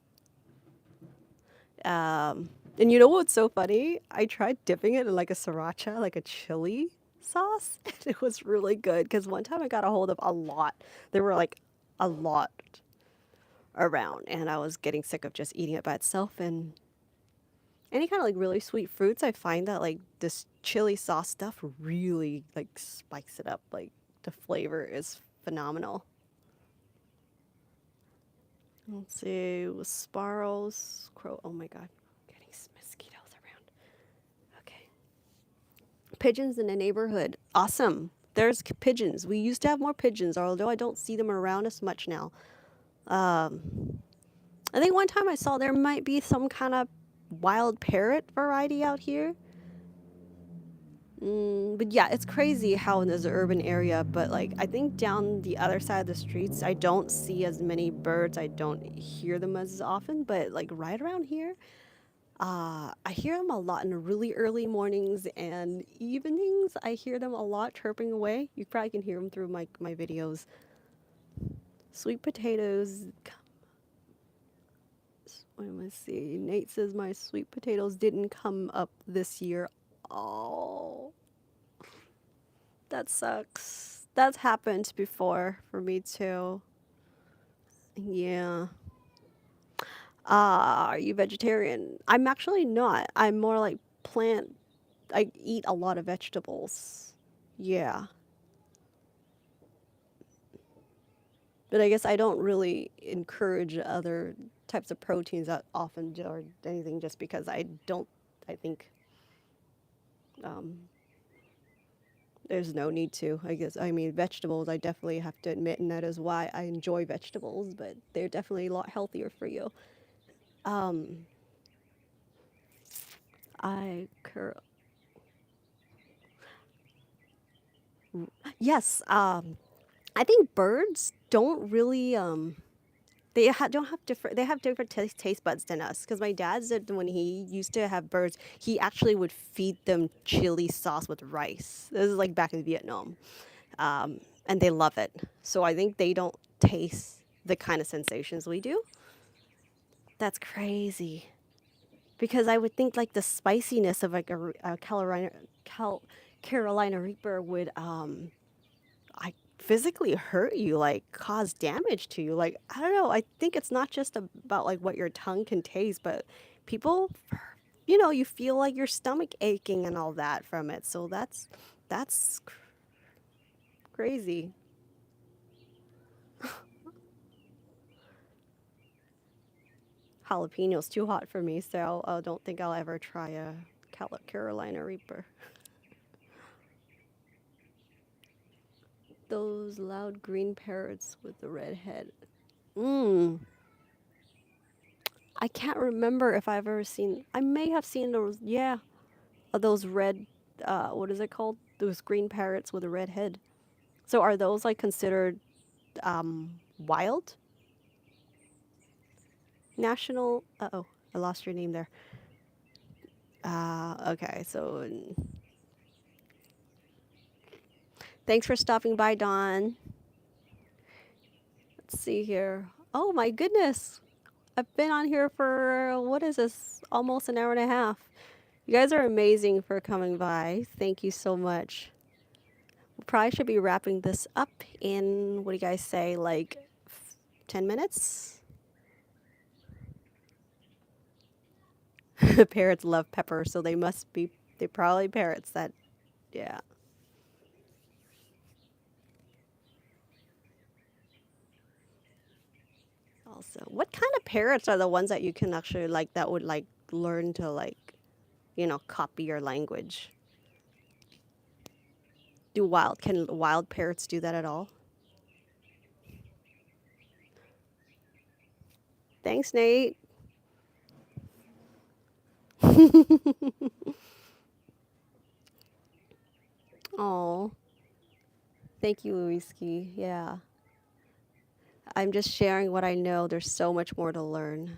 And you know what's so funny? I tried dipping it in like a sriracha, like a chili sauce, and it was really good because one time I got a hold of a lot. There were like a lot around, and I was getting sick of just eating it by itself. And any kind of like really sweet fruits, I find that like this chili sauce stuff really like spikes it up. Like the flavor is phenomenal. Let's see, with sparrows, crow. Oh my god, getting mosquitoes around. Okay, pigeons in the neighborhood. Awesome. There's pigeons. We used to have more pigeons, although I don't see them around as much now. Um, I think one time I saw there might be some kind of wild parrot variety out here. But yeah, it's crazy how there's an urban area, but like I think down the other side of the streets, I don't see as many birds. I don't hear them as often, but like right around here, I hear them a lot in the really early mornings and evenings. I hear them a lot chirping away. You probably can hear them through my videos. Sweet potatoes. What am I see? Nate says my sweet potatoes didn't come up this year. Oh, that sucks. That's happened before for me too. Yeah. Are you vegetarian? I'm actually not. I'm more like plant. I eat a lot of vegetables. Yeah. But I guess I don't really encourage other types of proteins that often or anything just because I don't, I think um, there's no need to. I guess, I mean, vegetables, I definitely have to admit, and that is why I enjoy vegetables, but they're definitely a lot healthier for you. Um, I, cur- yes, I think birds don't really, don't have different, they have different taste buds than us. Because my dad said when he used to have birds, he actually would feed them chili sauce with rice. This is like back in Vietnam. And they love it. So I think they don't taste the kind of sensations we do. That's crazy. Because I would think like the spiciness of like a Carolina Reaper would I physically hurt you, like cause damage to you. Like I don't know. I think it's not just about like what your tongue can taste, but people, you feel like your stomach aching and all that from it. So that's crazy. Jalapenos too hot for me, so I don't think I'll ever try a Carolina Reaper. Those loud green parrots with the red head. Mmm. I can't remember if I've ever seen. I may have seen those. Yeah, those red. What is it called? Those green parrots with a red head. So are those like considered wild? National. Oh, I lost your name there. Okay. So thanks for stopping by, Dawn. Let's see here. Oh my goodness. I've been on here for what is this? Almost an hour and a half. You guys are amazing for coming by. Thank you so much. We probably should be wrapping this up in, what do you guys say, like 10 minutes? Parrots love pepper, so they must be, they're probably parrots that, yeah. Also, what kind of parrots are the ones that you can actually like that would like learn to like, copy your language? Can wild parrots do that at all? Thanks, Nate. Oh, thank you, Louiski. Yeah. I'm just sharing what I know. There's so much more to learn.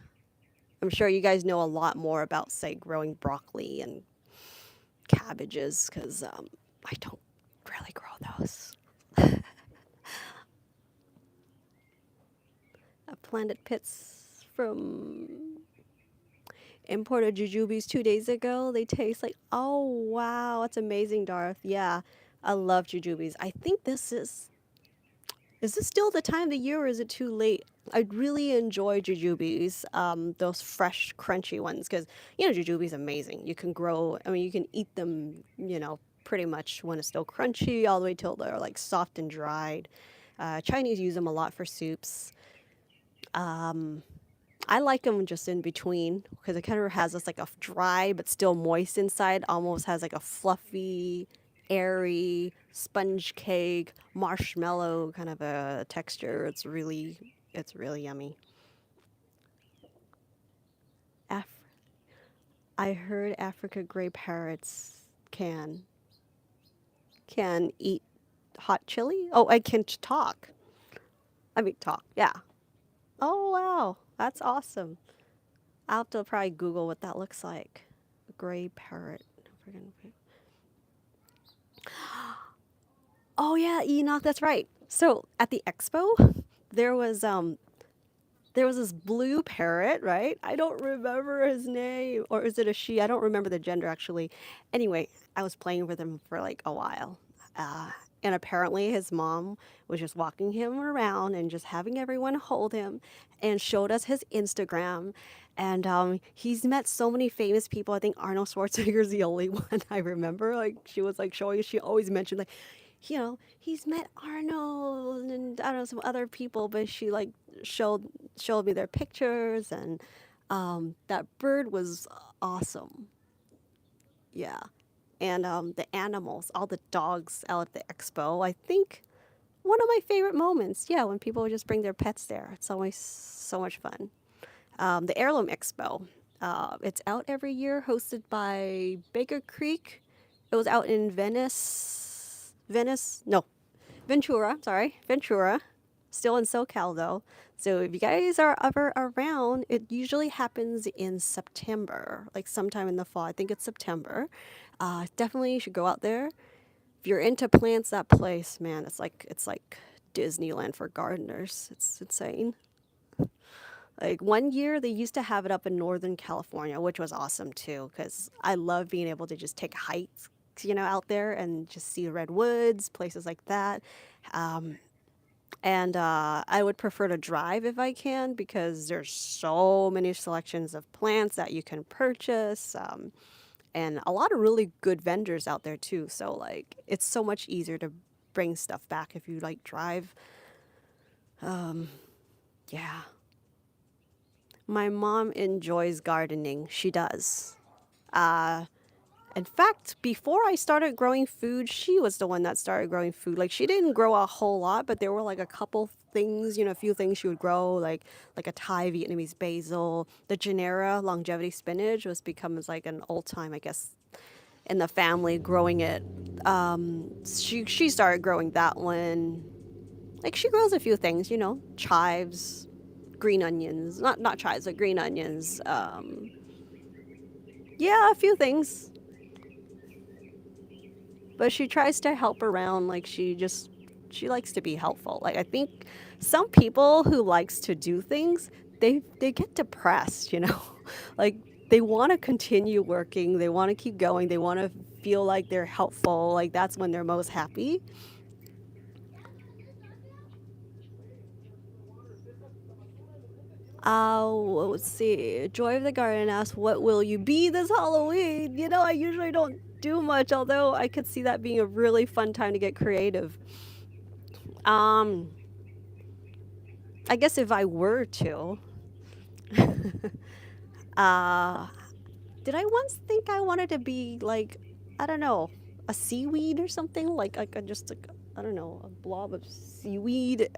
I'm sure you guys know a lot more about, say, growing broccoli and cabbages, because I don't really grow those. I planted pits from imported jujubes 2 days ago. They taste like, oh wow, that's amazing, Darth. Yeah, I love jujubes. I think is this still the time of the year or is it too late? I really enjoy jujubes, those fresh, crunchy ones, because, jujubes amazing. You can grow, I mean, you can eat them, pretty much when it's still crunchy, all the way till they're like soft and dried. Chinese use them a lot for soups. I like them just in between because it kind of has this like a dry but still moist inside, almost has like a fluffy, airy sponge cake, marshmallow kind of a texture. It's really yummy. Af- I heard Africa gray parrots can eat hot chili. Oh, I can talk. I mean talk. Yeah. Oh wow, that's awesome. I'll have to probably Google what that looks like. A gray parrot. Oh yeah, Enoch, that's right. So at the expo, there was um there was this blue parrot, right? I don't remember his name, or is it a she? I don't remember the gender actually. Anyway, I was playing with him for like a while. Uh, and apparently his mom was just walking him around and just having everyone hold him and showed us his Instagram. And he's met so many famous people. I think Arnold Schwarzenegger's the only one I remember. Like she was like showing, she always mentioned like he's met Arnold and I don't know some other people, but she like showed showed me their pictures, and that bird was awesome. Yeah. And the animals, all the dogs out at the expo. I think one of my favorite moments, yeah, when people just bring their pets there. It's always so much fun. The Heirloom Expo. It's out every year, hosted by Baker Creek. It was out in no, Ventura, sorry, Ventura. Still in SoCal though. So if you guys are ever around, it usually happens in September, like sometime in the fall. I think it's September. Definitely you should go out there. If you're into plants, that place, man, it's like Disneyland for gardeners. It's insane. Like one year they used to have it up in Northern California, which was awesome too, because I love being able to just take hikes, out there and just see redwoods, places like that. Um, and I would prefer to drive if I can because there's so many selections of plants that you can purchase, and a lot of really good vendors out there too. So like it's so much easier to bring stuff back if you like drive. Yeah. My mom enjoys gardening. She does. Uh, in fact, before I started growing food, she was the one that started growing food. Like she didn't grow a whole lot, but there were like a couple things, a few things she would grow, like a Thai Vietnamese basil. The Genera longevity spinach was becomes like an old time, I guess, in the family growing it. She started growing that one. Like she grows a few things, chives, green onions, not chives, but green onions. Yeah, a few things. But she tries to help around. Like she likes to be helpful. Like I think some people who likes to do things, they get depressed. Like they want to continue working, they want to keep going, they want to feel like they're helpful. Like that's when they're most happy. Let's see. Joy of the Garden asks, "What will you be this Halloween?" I usually don't do much, although I could see that being a really fun time to get creative. Um, I guess if I were to, uh, did I once think I wanted to be like, I don't know, a seaweed or something? Like just like, I don't know, a blob of seaweed.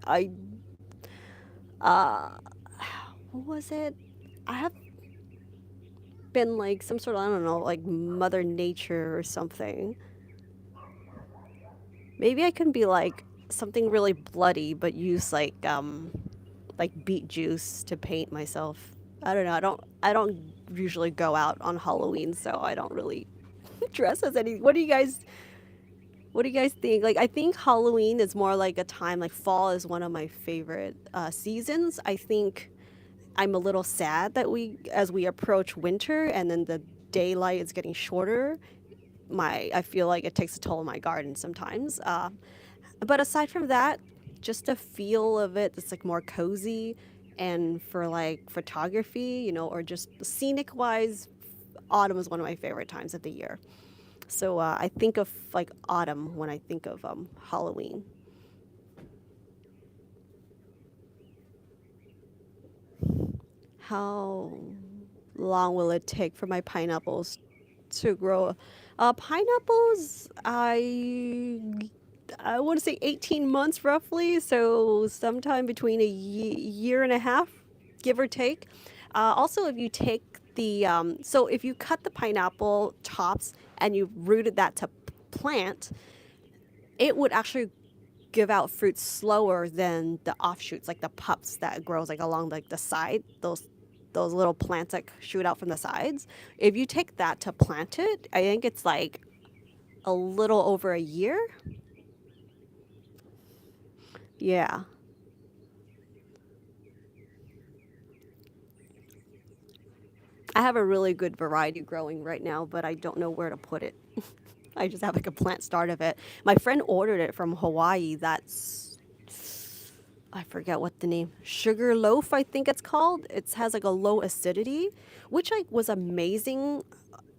Uh, what was it? I have been like some sort of, I don't know, like Mother Nature or something. Maybe I can be like something really bloody, but use like beet juice to paint myself. I don't know. I don't usually go out on Halloween, so I don't really dress as any. What do you guys think? Like I think Halloween is more like a time, like fall is one of my favorite seasons. I think I'm a little sad that as we approach winter and then the daylight is getting shorter, I feel like it takes a toll on my garden sometimes. But aside from that, just the feel of it, it's like more cozy. And for like photography, or just scenic wise, autumn is one of my favorite times of the year. So I think of like autumn when I think of Halloween. How long will it take for my pineapples to grow? Pineapples, I want to say 18 months roughly, so sometime between a year and a half, give or take. Also, if you take so if you cut the pineapple tops and you rooted that to plant, it would actually give out fruit slower than the offshoots, like the pups that grows like along like the side, those little plants that shoot out from the sides. If you take that to plant it, I think it's like a little over a year. Yeah. I have a really good variety growing right now, but I don't know where to put it. I just have like a plant start of it. My friend ordered it from Hawaii. I forget what the name. Sugar loaf, I think it's called. It has like a low acidity, which like was amazing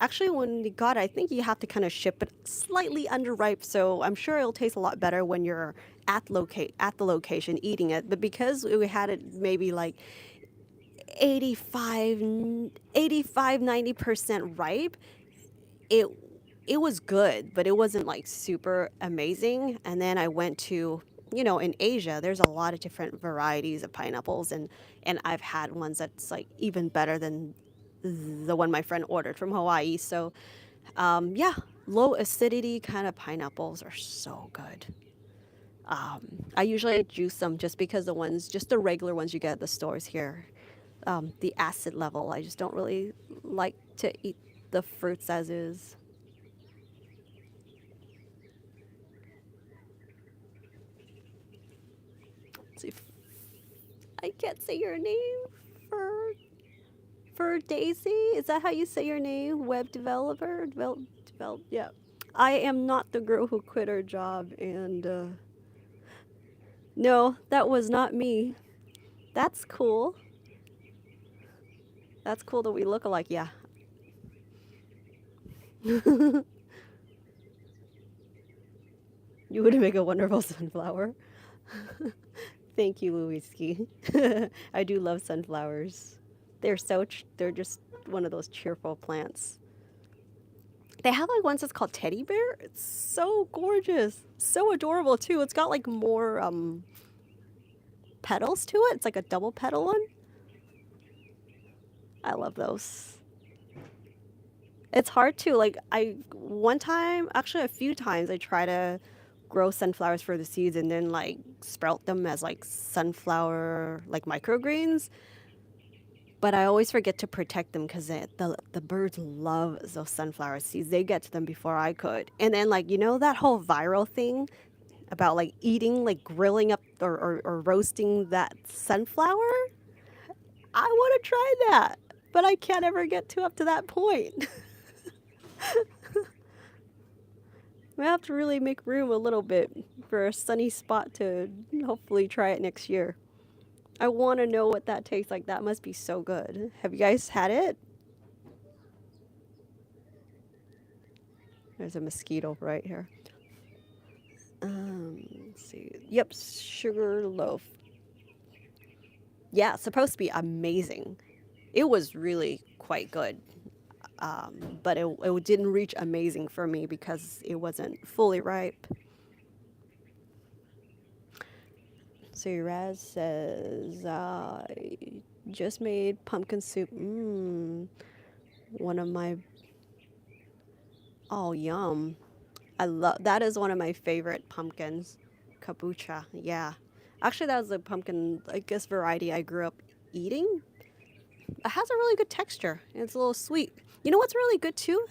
Actually, when you got it, I think you have to kind of ship it slightly underripe, so I'm sure it'll taste a lot better when you're at the location eating it. But because we had it maybe like 85, 85, 90% ripe, it it was good, but it wasn't like super amazing. And then I went to, in Asia, there's a lot of different varieties of pineapples, and I've had ones that's like even better than the one my friend ordered from Hawaii. So, yeah, low acidity kind of pineapples are so good. I usually juice them just because just the regular ones you get at the stores here, the acid level, I just don't really like to eat the fruits as is. Let's see if I can't say your name. For for Daisy, is that how you say your name? Web developer, yeah. I am not the girl who quit her job, and no, that was not me. That's cool. That's cool that we look alike. Yeah. You would make a wonderful sunflower. Thank you, Louiski. I do love sunflowers. They're just one of those cheerful plants. They have like ones that's called teddy bear. It's so gorgeous, so adorable too. It's got like more petals to it. It's like a double petal one. I love those. It's hard to like. I one time, actually a few times, I try to grow sunflowers for the seeds and then like sprout them as like sunflower like microgreens. But I always forget to protect them because the birds love those sunflower seeds. They get to them before I could. And then like that whole viral thing about like eating, like grilling up or roasting that sunflower. I want to try that, but I can't ever get to up to that point. We have to really make room a little bit for a sunny spot to hopefully try it next year. I want to know what that tastes like. That must be so good. Have you guys had it? There's a mosquito right here. Let's see. Yep, sugar loaf. Yeah, it's supposed to be amazing. It was really quite good. But it didn't reach amazing for me because it wasn't fully ripe. So Raz says, I just made pumpkin soup. One of my, oh, yum. I love, that is one of my favorite pumpkins. Kabocha, yeah. Actually, that was the pumpkin, I guess, variety I grew up eating. It has a really good texture. And it's a little sweet. You know what's really good too?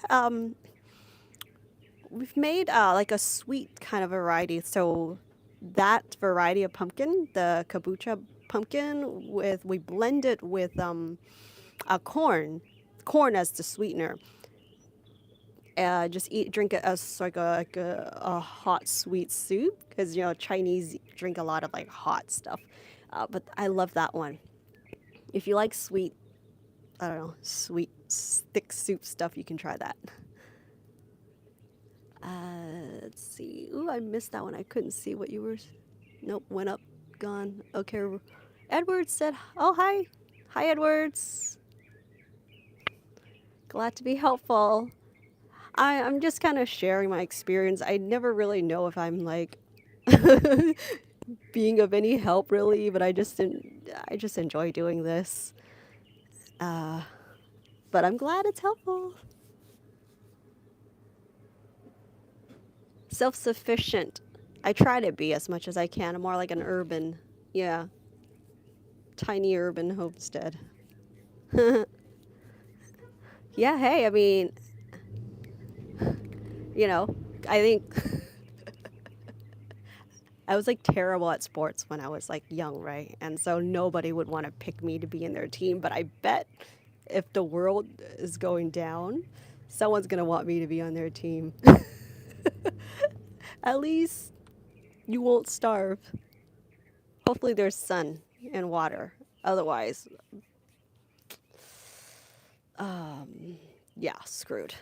We've made like a sweet kind of variety. So that variety of pumpkin, the kabocha pumpkin, we blend it with a corn as the sweetener. Just drink it as like a hot sweet soup because Chinese drink a lot of like hot stuff. But I love that one. If you like sweet, I don't know, sweet thick soup stuff, you can try that. Let's see. Ooh, I missed that one. I couldn't see what you were. Nope, went up, gone. Okay. Edwards said, "Oh, hi. Hi, Edwards. Glad to be helpful." I'm just kind of sharing my experience. I never really know if I'm like being of any help really, but I just enjoy doing this. Uh, but I'm glad it's helpful. Self-sufficient. I try to be as much as I can. I'm more like an urban, yeah, tiny urban homestead. Yeah, hey, I mean, you know, I think I was like terrible at sports when I was like young, right? And so nobody would want to pick me to be in their team, but I bet if the world is going down, someone's going to want me to be on their team. At least you won't starve. Hopefully there's sun and water. Otherwise, um, Yeah, screwed.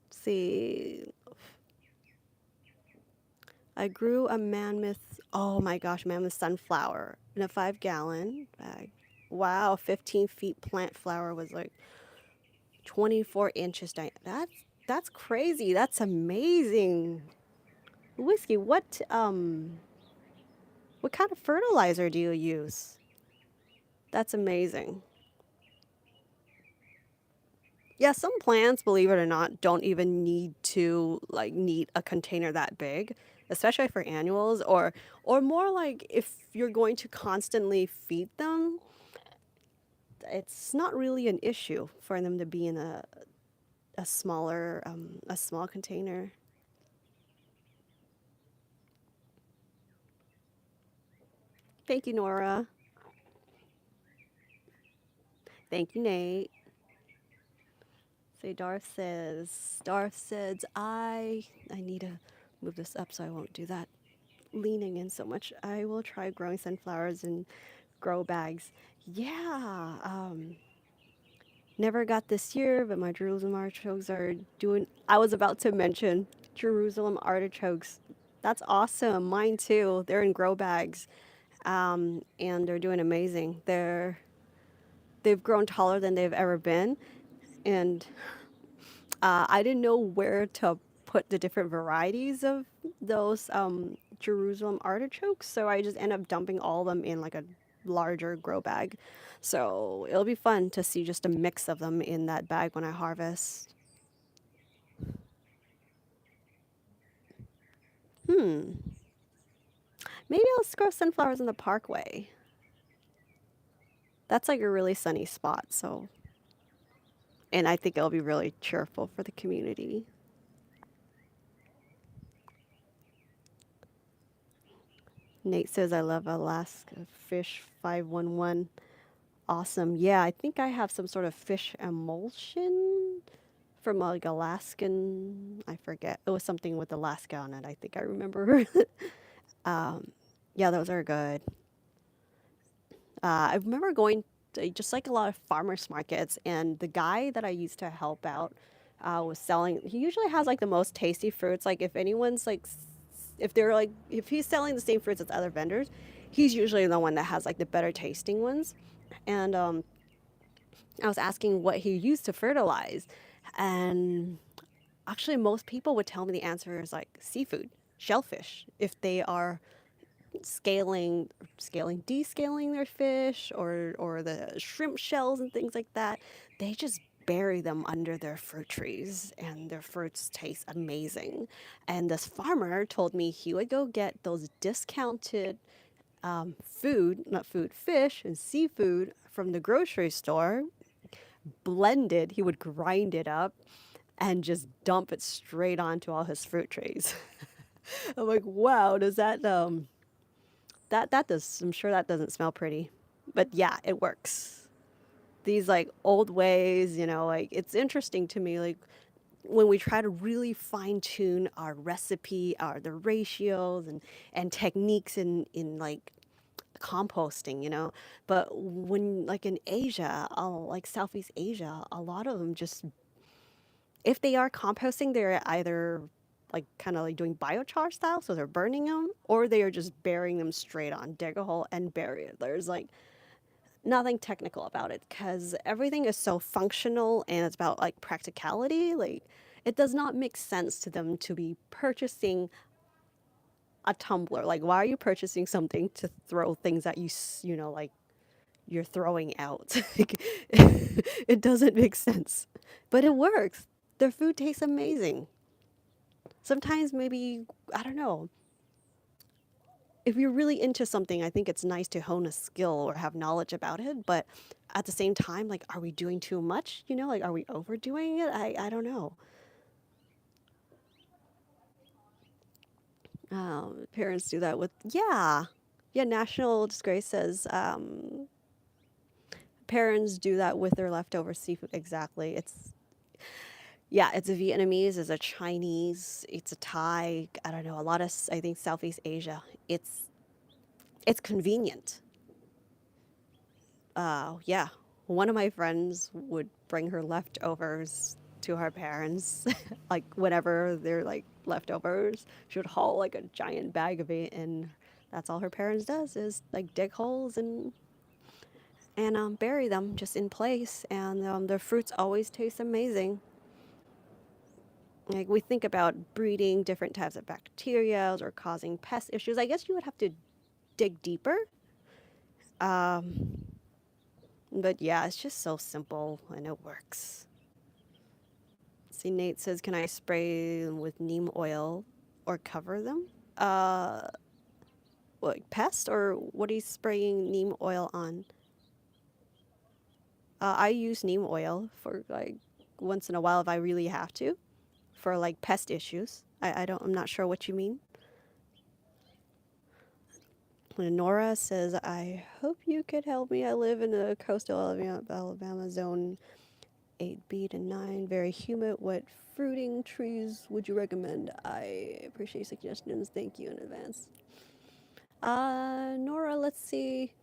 See, I grew a mammoth, oh my gosh, mammoth sunflower in a 5 gallon bag. Wow, 15 feet plant flower was like 24 inches diameter. That's crazy. That's amazing. Whiskey, what kind of fertilizer do you use? That's amazing. Yeah, some plants, believe it or not, don't even need a container that big, especially for annuals or more like if you're going to constantly feed them, it's not really an issue for them to be in a small container. Thank you, Nora. Thank you, Nate. Say Darth says I need to move this up so I won't do that leaning in so much. I will try growing sunflowers in grow bags. Yeah, never got this year, but my Jerusalem artichokes are doing. I was about to mention Jerusalem artichokes. That's awesome. Mine too. They're in grow bags, and they're doing amazing. They've grown taller than they've ever been, and I didn't know where to put the different varieties of those Jerusalem artichokes, so I just end up dumping all of them in like a larger grow bag. So it'll be fun to see just a mix of them in that bag when I harvest. Hmm. Maybe I'll grow sunflowers in the parkway. That's like a really sunny spot, so and I think it'll be really cheerful for the community. Nate says I love Alaska Fish 511. Awesome. Yeah, I think I have some sort of fish emulsion from like Alaskan. I forget. It was something with Alaska on it. I think I remember. Yeah, those are good. I remember going to just like a lot of farmers markets, and the guy that I used to help out was selling. He usually has like the most tasty fruits. Like if anyone's like, if they're like, if he's selling the same fruits as other vendors, he's usually the one that has like the better tasting ones. And I was asking what he used to fertilize, and actually most people would tell me the answer is like seafood, shellfish, if they are descaling their fish or the shrimp shells and things like that. They just bury them under their fruit trees, and their fruits taste amazing. And this farmer told me he would go get those discounted not food, fish and seafood from the grocery store, blended. He would grind it up and just dump it straight onto all his fruit trees. I'm like, wow, does that does, I'm sure that doesn't smell pretty. But yeah, it works. These like old ways, like it's interesting to me like when we try to really fine tune our recipe, the ratios and techniques in like composting, But when like in Asia, like Southeast Asia, a lot of them just, if they are composting, they're either like kind of like doing biochar style, so they're burning them, or they are just burying them straight on, dig a hole and bury it. There's like nothing technical about it because everything is so functional and it's about like practicality. Like it does not make sense to them to be purchasing a tumbler. Like why are you purchasing something to throw things that like you're throwing out? Like, it doesn't make sense, but it works. Their food tastes amazing. Sometimes maybe, I don't know, if you're really into something, I think it's nice to hone a skill or have knowledge about it. But at the same time, like, are we doing too much? Like, are we overdoing it? I don't know. Parents do that with, yeah. Yeah, National Disgrace says parents do that with their leftover seafood. Exactly. Yeah, it's a Vietnamese, it's a Chinese, it's a Thai. I don't know, a lot of, I think, Southeast Asia. It's convenient. Yeah. one of my friends would bring her leftovers to her parents, like whenever they're like leftovers, she would haul like a giant bag of it, and that's all her parents does is like dig holes and bury them just in place, and the fruits always taste amazing. Like we think about breeding different types of bacteria or causing pest issues. I guess you would have to dig deeper. Um, but yeah, it's just so simple and it works. See, Nate says, can I spray them with neem oil or cover them? Uh, what, pest or what are you spraying neem oil on? I use neem oil for like once in a while if I really have to, for like pest issues. I'm not sure what you mean. Nora says, I hope you could help me. I live in the coastal Alabama zone 8B to 9, very humid. What fruiting trees would you recommend? I appreciate suggestions. Thank you in advance. Nora, let's see.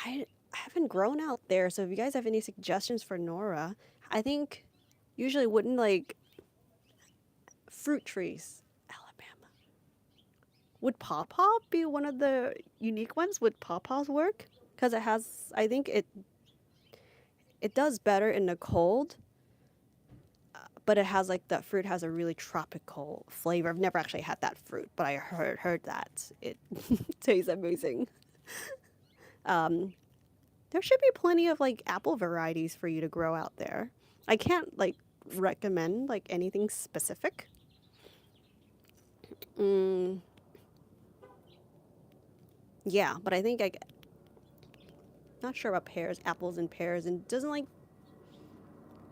I haven't grown out there, so if you guys have any suggestions for Nora, I think usually wouldn't like fruit trees. Alabama. Would pawpaw be one of the unique ones? Would pawpaws work? Because it has, I think it does better in the cold, but it has like that fruit has a really tropical flavor. I've never actually had that fruit, but I heard that it tastes amazing. Um, there should be plenty of like apple varieties for you to grow out there. I can't like recommend like anything specific. Mm, yeah, but I think not sure about pears, apples and pears, and doesn't like.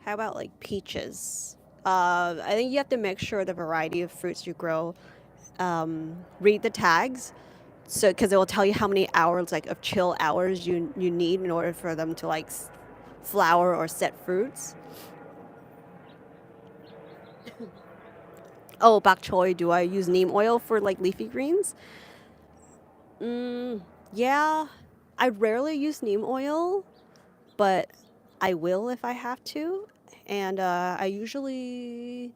How about like peaches? I think you have to make sure the variety of fruits you grow. Read the tags, so because it will tell you how many hours like of chill hours you need in order for them to like flower or set fruits. Oh, bok choy. Do I use neem oil for like leafy greens? Mm, yeah, I rarely use neem oil, but I will if I have to. And I usually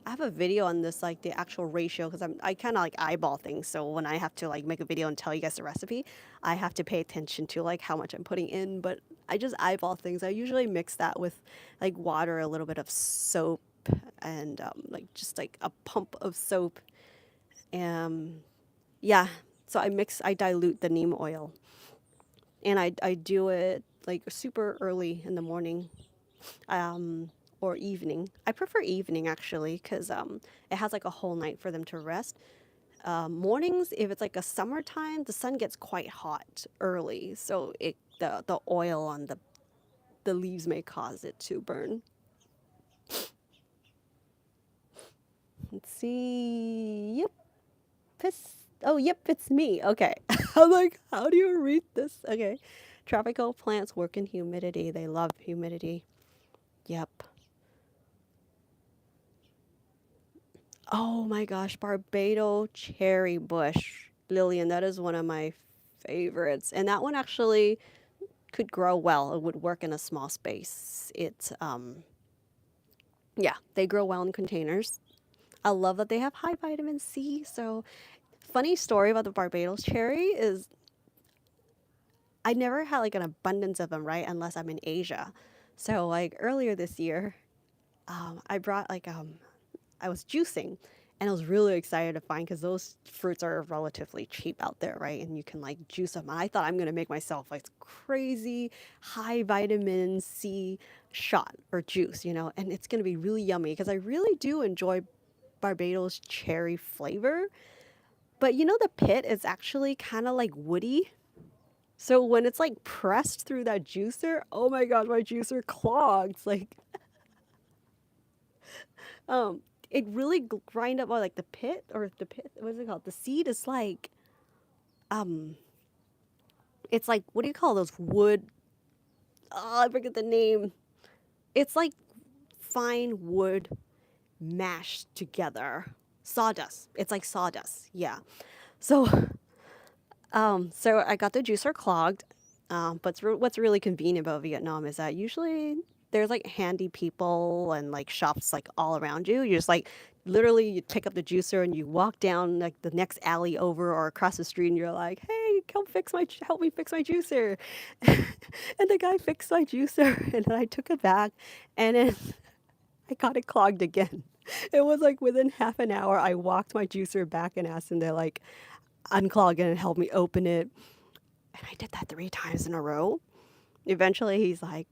I have a video on this, like the actual ratio, because I kind of like eyeball things. So when I have to like make a video and tell you guys the recipe, I have to pay attention to like how much I'm putting in. But I just eyeball things. I usually mix that with like water, a little bit of soap, and like just like a pump of soap. Yeah. So I dilute the neem oil, and I do it like super early in the morning. Or evening. I prefer evening actually because it has like a whole night for them to rest. Mornings, if it's like a summertime, the sun gets quite hot early, so the oil on the leaves may cause it to burn. Let's see. Yep. Oh, yep, it's me. Okay. I'm like, how do you read this? Okay. Tropical plants work in humidity. They love humidity. Yep. Oh my gosh, Barbados cherry bush. Lillian, that is one of my favorites. And that one actually could grow well. It would work in a small space. Yeah, they grow well in containers. I love that they have high vitamin C. So, funny story about the Barbados cherry is I never had like an abundance of them, right? Unless I'm in Asia. So, like earlier this year, I brought I was juicing, and I was really excited to find because those fruits are relatively cheap out there, right? And you can like juice them. And I thought I'm gonna make myself like crazy high vitamin C shot or juice, and it's gonna be really yummy because I really do enjoy Barbados cherry flavor. But the pit is actually kind of like woody. So when it's like pressed through that juicer, oh my god, my juicer clogs. Like um it really grind up like the pit or the pit, what is it called, the seed is like um it's like, what do you call those wood, oh, I forget the name. It's like fine wood mashed together, sawdust. It's like sawdust, yeah. So so I got the juicer clogged, But what's really convenient about Vietnam is that usually there's like handy people and like shops like all around you. You just like literally you pick up the juicer and you walk down like the next alley over or across the street and you're like, "Hey, come help me fix my juicer." And the guy fixed my juicer and then I took it back and then I got it clogged again. It was like within half an hour I walked my juicer back and asked them to like unclog it and help me open it. And I did that 3 times in a row. Eventually he's like,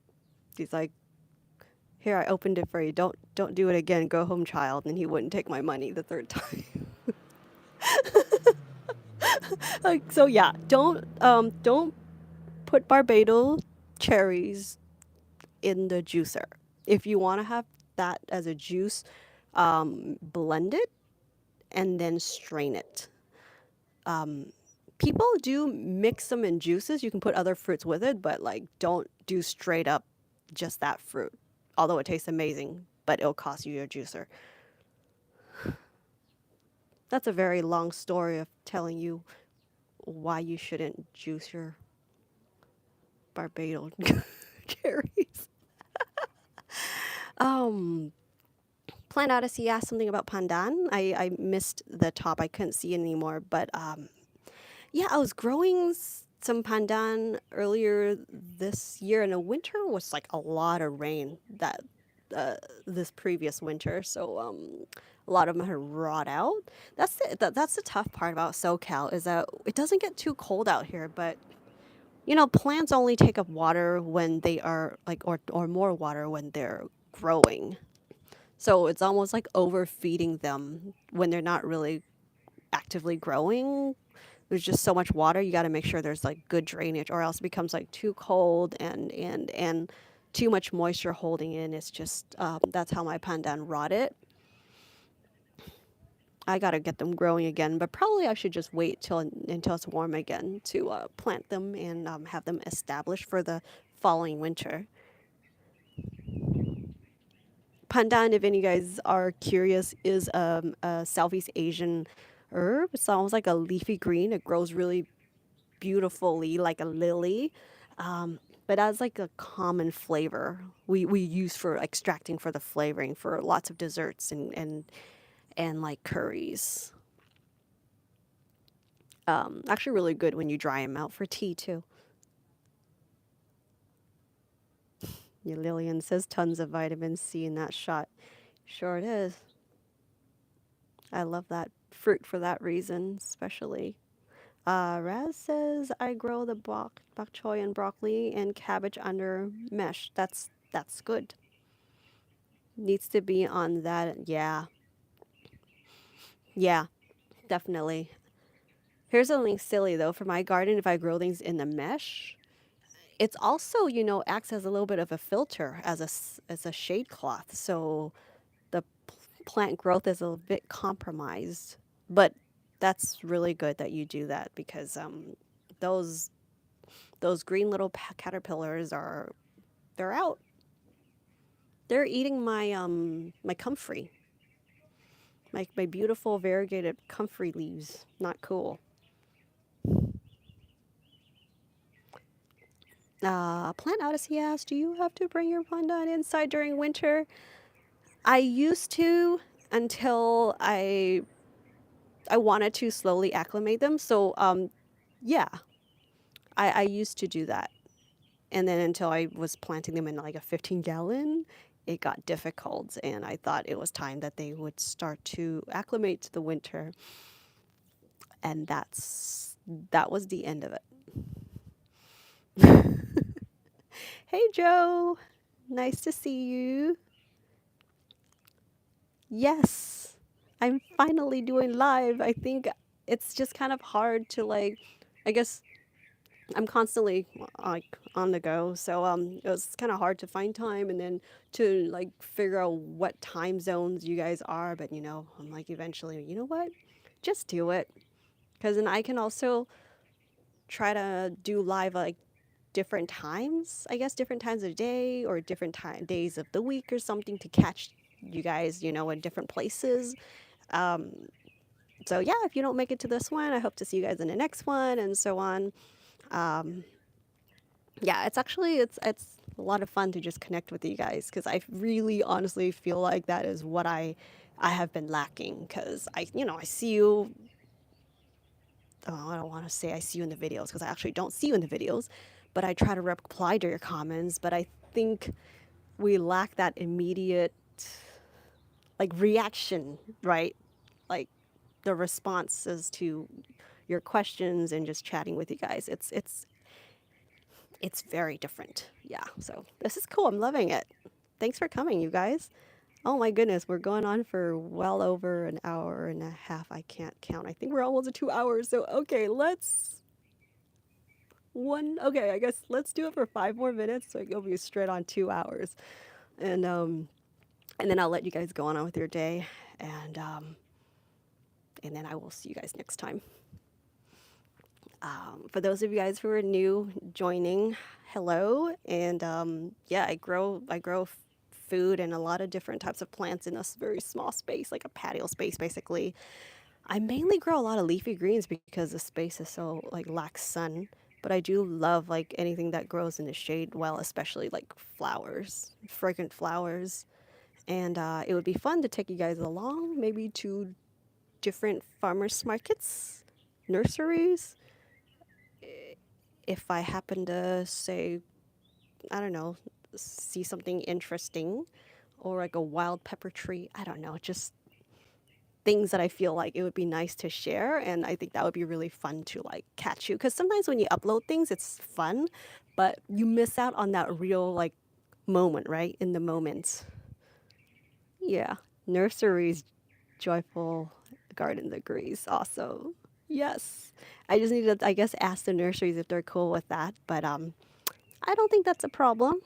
"Here, I opened it for you. Don't do it again. Go home, child." And he wouldn't take my money the third time. Like so yeah, don't put Barbados cherries in the juicer. If you want to have that as a juice, blend it and then strain it. People do mix them in juices. You can put other fruits with it, but like don't do straight up just that fruit. Although it tastes amazing, but it'll cost you your juicer. That's a very long story of telling you why you shouldn't juice your Barbados cherries. Um, Plant Odyssey asked something about Pandan. I missed the top. I couldn't see it anymore. But yeah, I was growing some Pandan earlier this year, and the winter was like a lot of rain that uh, this previous winter. So a lot of them had rot out. That's the tough part about SoCal is that it doesn't get too cold out here, but you know, plants only take up water when they are like, or more water when they're growing. So it's almost like overfeeding them when they're not really actively growing. There's just so much water. You got to make sure there's like good drainage, or else it becomes like too cold and too much moisture holding in. It's just that's how my pandan rotted. I gotta get them growing again, but probably I should just wait until it's warm again to plant them and have them established for the following winter. Pandan, if any of you guys are curious, is a Southeast Asian herb. It's almost like a leafy green. It grows really beautifully, like a lily, but as like a common flavor. We use for extracting for the flavoring for lots of desserts and like curries. Actually, really good when you dry them out for tea too. Yeah, Lillian says tons of vitamin C in that shot. Sure it is. I love that fruit for that reason, especially. Raz says I grow the bok choy and broccoli and cabbage under mesh. That's good. Needs to be on that. Yeah, yeah, definitely. Here's something silly though. For my garden, if I grow things in the mesh, it's also acts as a little bit of a filter as as a shade cloth. So the plant growth is a bit compromised, but that's really good that you do that because those those green little caterpillars they're out. They're eating my comfrey, my beautiful variegated comfrey leaves. Not cool. Plant Odyssey asks, do you have to bring your pandan inside during winter? I used to until I wanted to slowly acclimate them. So yeah, I used to do that. And then until I was planting them in like a 15-gallon, it got difficult. And I thought it was time that they would start to acclimate to the winter. And that was the end of it. Hey, Joe. Nice to see you. Yes, I'm finally doing live. I think it's just kind of hard to like, I guess I'm constantly like on the go, so it was kind of hard to find time and then to like figure out what time zones you guys are. But I'm like eventually, you know what? Just do it, because then I can also try to do live like different times. I guess different times of day or different days of the week or something to catch you guys, in different places. Um, so yeah, if you don't make it to this one, I hope to see you guys in the next one and so on. Um, Yeah, it's a lot of fun to just connect with you guys because I really honestly feel like that is what I have been lacking because I see you. Oh, I don't want to say I see you in the videos because I actually don't see you in the videos, but I try to reply to your comments. But I think we lack that immediate like reaction, right? Like the responses to your questions and just chatting with you guys. It's very different. Yeah. So this is cool. I'm loving it. Thanks for coming, you guys. Oh my goodness, we're going on for well over an hour and a half. I can't count. I think we're almost at 2 hours. So okay, okay, I guess let's do it for 5 more minutes so it'll be straight on 2 hours. And and then I'll let you guys go on with your day. And um and then I will see you guys next time. For those of you guys who are new joining, hello. And yeah, I grow food and a lot of different types of plants in a very small space, like a patio space, basically. I mainly grow a lot of leafy greens because the space is so like lacks sun. But I do love like anything that grows in the shade well, especially like flowers, fragrant flowers. And it would be fun to take you guys along, maybe to different farmers markets, nurseries, if I happen to say, I don't know, see something interesting or like a wild pepper tree, I don't know, just things that I feel like it would be nice to share. And I think that would be really fun to like catch you. Because sometimes when you upload things, it's fun, but you miss out on that real like moment, right? In the moment. Yeah. Nurseries, joyful gardens agrees. Also, yes. I just need to, I guess, ask the nurseries if they're cool with that. But I don't think that's a problem.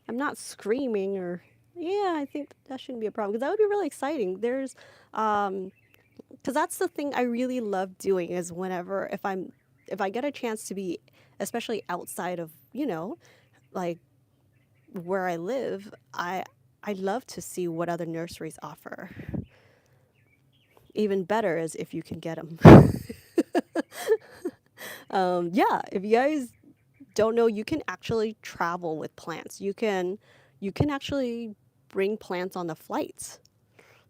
I'm not screaming or yeah, I think that shouldn't be a problem because that would be really exciting. There's because that's the thing I really love doing is whenever if I get a chance to be especially outside of, like where I live, I love to see what other nurseries offer. Even better is if you can get them. Yeah, if you guys don't know, you can actually travel with plants. You can actually bring plants on the flights.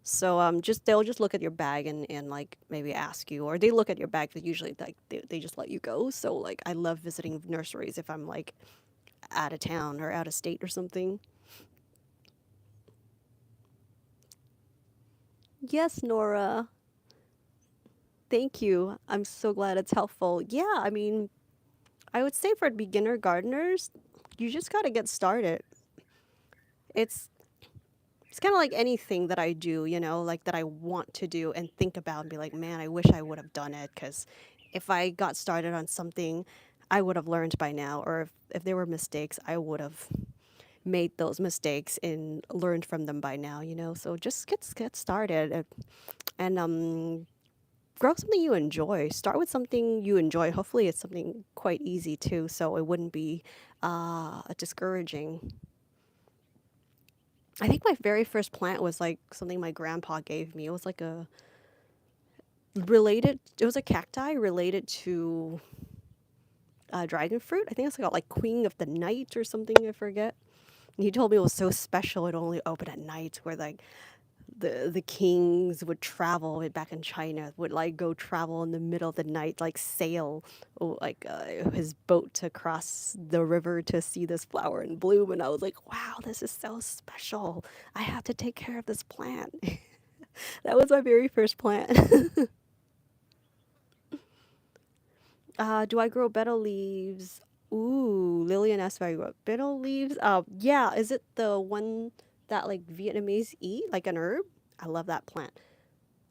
So just they'll just look at your bag and like maybe ask you, or they look at your bag, but usually like they just let you go. So like I love visiting nurseries if I'm like out of town or out of state or something. Yes, Nora. Thank you. I'm so glad it's helpful. Yeah, I mean, I would say for beginner gardeners, you just got to get started. It's it's kind of like anything that I do, like that I want to do and think about and be like, man, I wish I would have done it because if I got started on something, I would have learned by now. Or if there were mistakes, I would have made those mistakes and learned from them by now. So just get started and grow something you enjoy. Start with something you enjoy. Hopefully, it's something quite easy too, so it wouldn't be discouraging. I think my very first plant was like something my grandpa gave me. It was like a related. It was a cacti related to dragon fruit. I think it's called like Queen of the Night or something. I forget. And he told me it was so special. It only opened at night, where like the kings would travel back in China would like go travel in the middle of the night, like sail like his boat to cross the river to see this flower in bloom. And I was like, wow, this is so special. I have to take care of this plant. That was my very first plant. Do I grow betel leaves? Ooh, Lillian asked if I grow betel leaves. Yeah, is it the one that like Vietnamese eat, like an herb? I love that plant.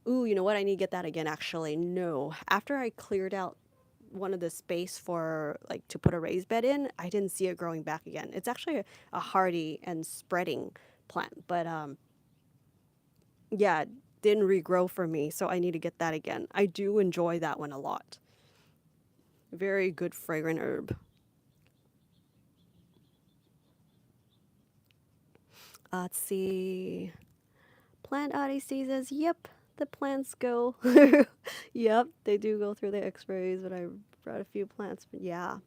Ooh, you know what? I need to get that again, actually. No. After I cleared out one of the space for like to put a raised bed in, I didn't see it growing back again. It's actually a hardy and spreading plant, but yeah, it didn't regrow for me, so I need to get that again. I do enjoy that one a lot. Very good fragrant herb. Let's see. Plant Odyssey says, yep, the plants go. Yep, they do go through the x rays, but I brought a few plants. But yeah,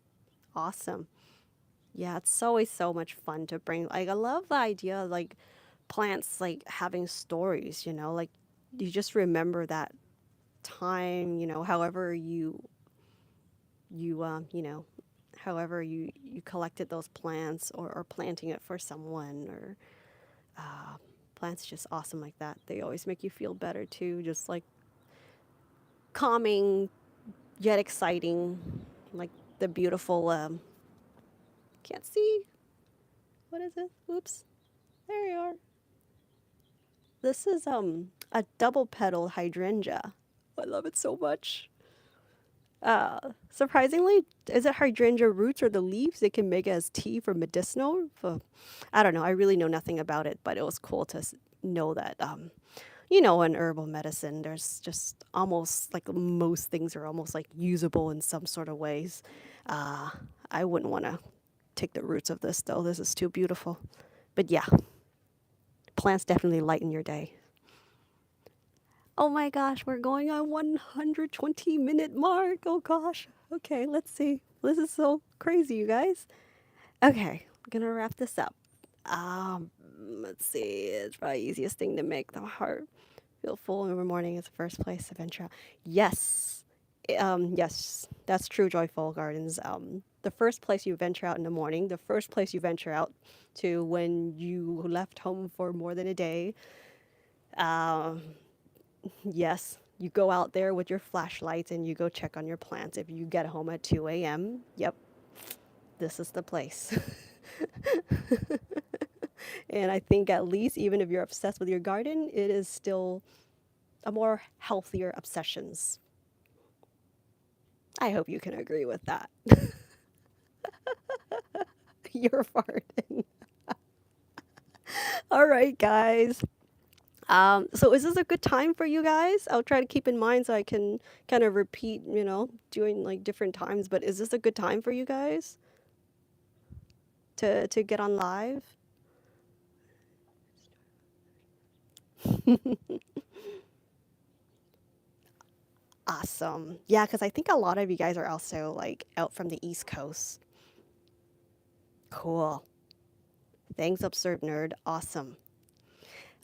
Awesome. Yeah, it's always so much fun to bring. Like, I love the idea of like plants like having stories, like you just remember that time, however you however you collected those plants or planting it for someone or plants just awesome like that. They always make you feel better too, just like calming yet exciting, like the beautiful can't see. What is it? Oops. There you are. This is a double petal hydrangea. I love it so much. Surprisingly, is it hydrangea roots or the leaves? They can make it as tea for medicinal. I don't know. I really know nothing about it, but it was cool to know that. In herbal medicine, there's just almost like most things are almost like usable in some sort of ways. Uh, I wouldn't want to take the roots of this though. This is too beautiful. But yeah, plants definitely lighten your day. Oh my gosh, we're going on 120-minute mark. Oh gosh. Okay, let's see. This is so crazy, you guys. Okay, I'm gonna wrap this up. Um, let's see. It's probably the easiest thing to make the heart feel full in the morning is the first place to venture out. Yes. Yes, that's true, Joyful Gardens. The first place you venture out in the morning, the first place you venture out to when you left home for more than a day. Um, Yes, you go out there with your flashlights and you go check on your plants. If you get home at 2 a.m., yep, this is the place. And I think at least even if you're obsessed with your garden, it is still a more healthier obsessions. I hope you can agree with that. You're farting. All right, guys. So is this a good time for you guys? I'll try to keep in mind so I can kind of repeat, doing like different times. But is this a good time for you guys to get on live? Awesome. Yeah, because I think a lot of you guys are also like out from the East Coast. Cool. Thanks, Absurd Nerd. Awesome.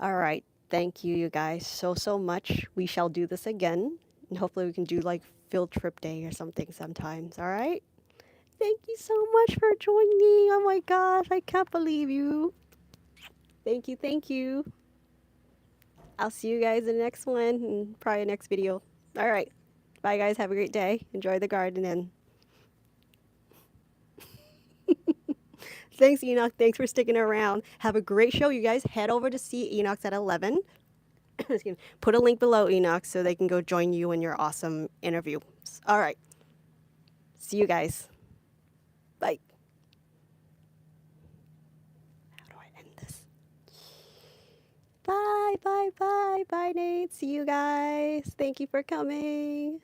All right. Thank you, you guys, so much. We shall do this again. And hopefully we can do like field trip day or something sometimes. All right. Thank you so much for joining. Oh my gosh, I can't believe you. Thank you, thank you. I'll see you guys in the next one and probably next video. All right. Bye, guys. Have a great day. Enjoy the garden and thanks, Enoch. Thanks for sticking around. Have a great show, you guys. Head over to see Enoch's at 11. Put a link below, Enoch, so they can go join you in your awesome interview. All right. See you guys. Bye. How do I end this? Bye, bye, bye, bye, Nate. See you guys. Thank you for coming.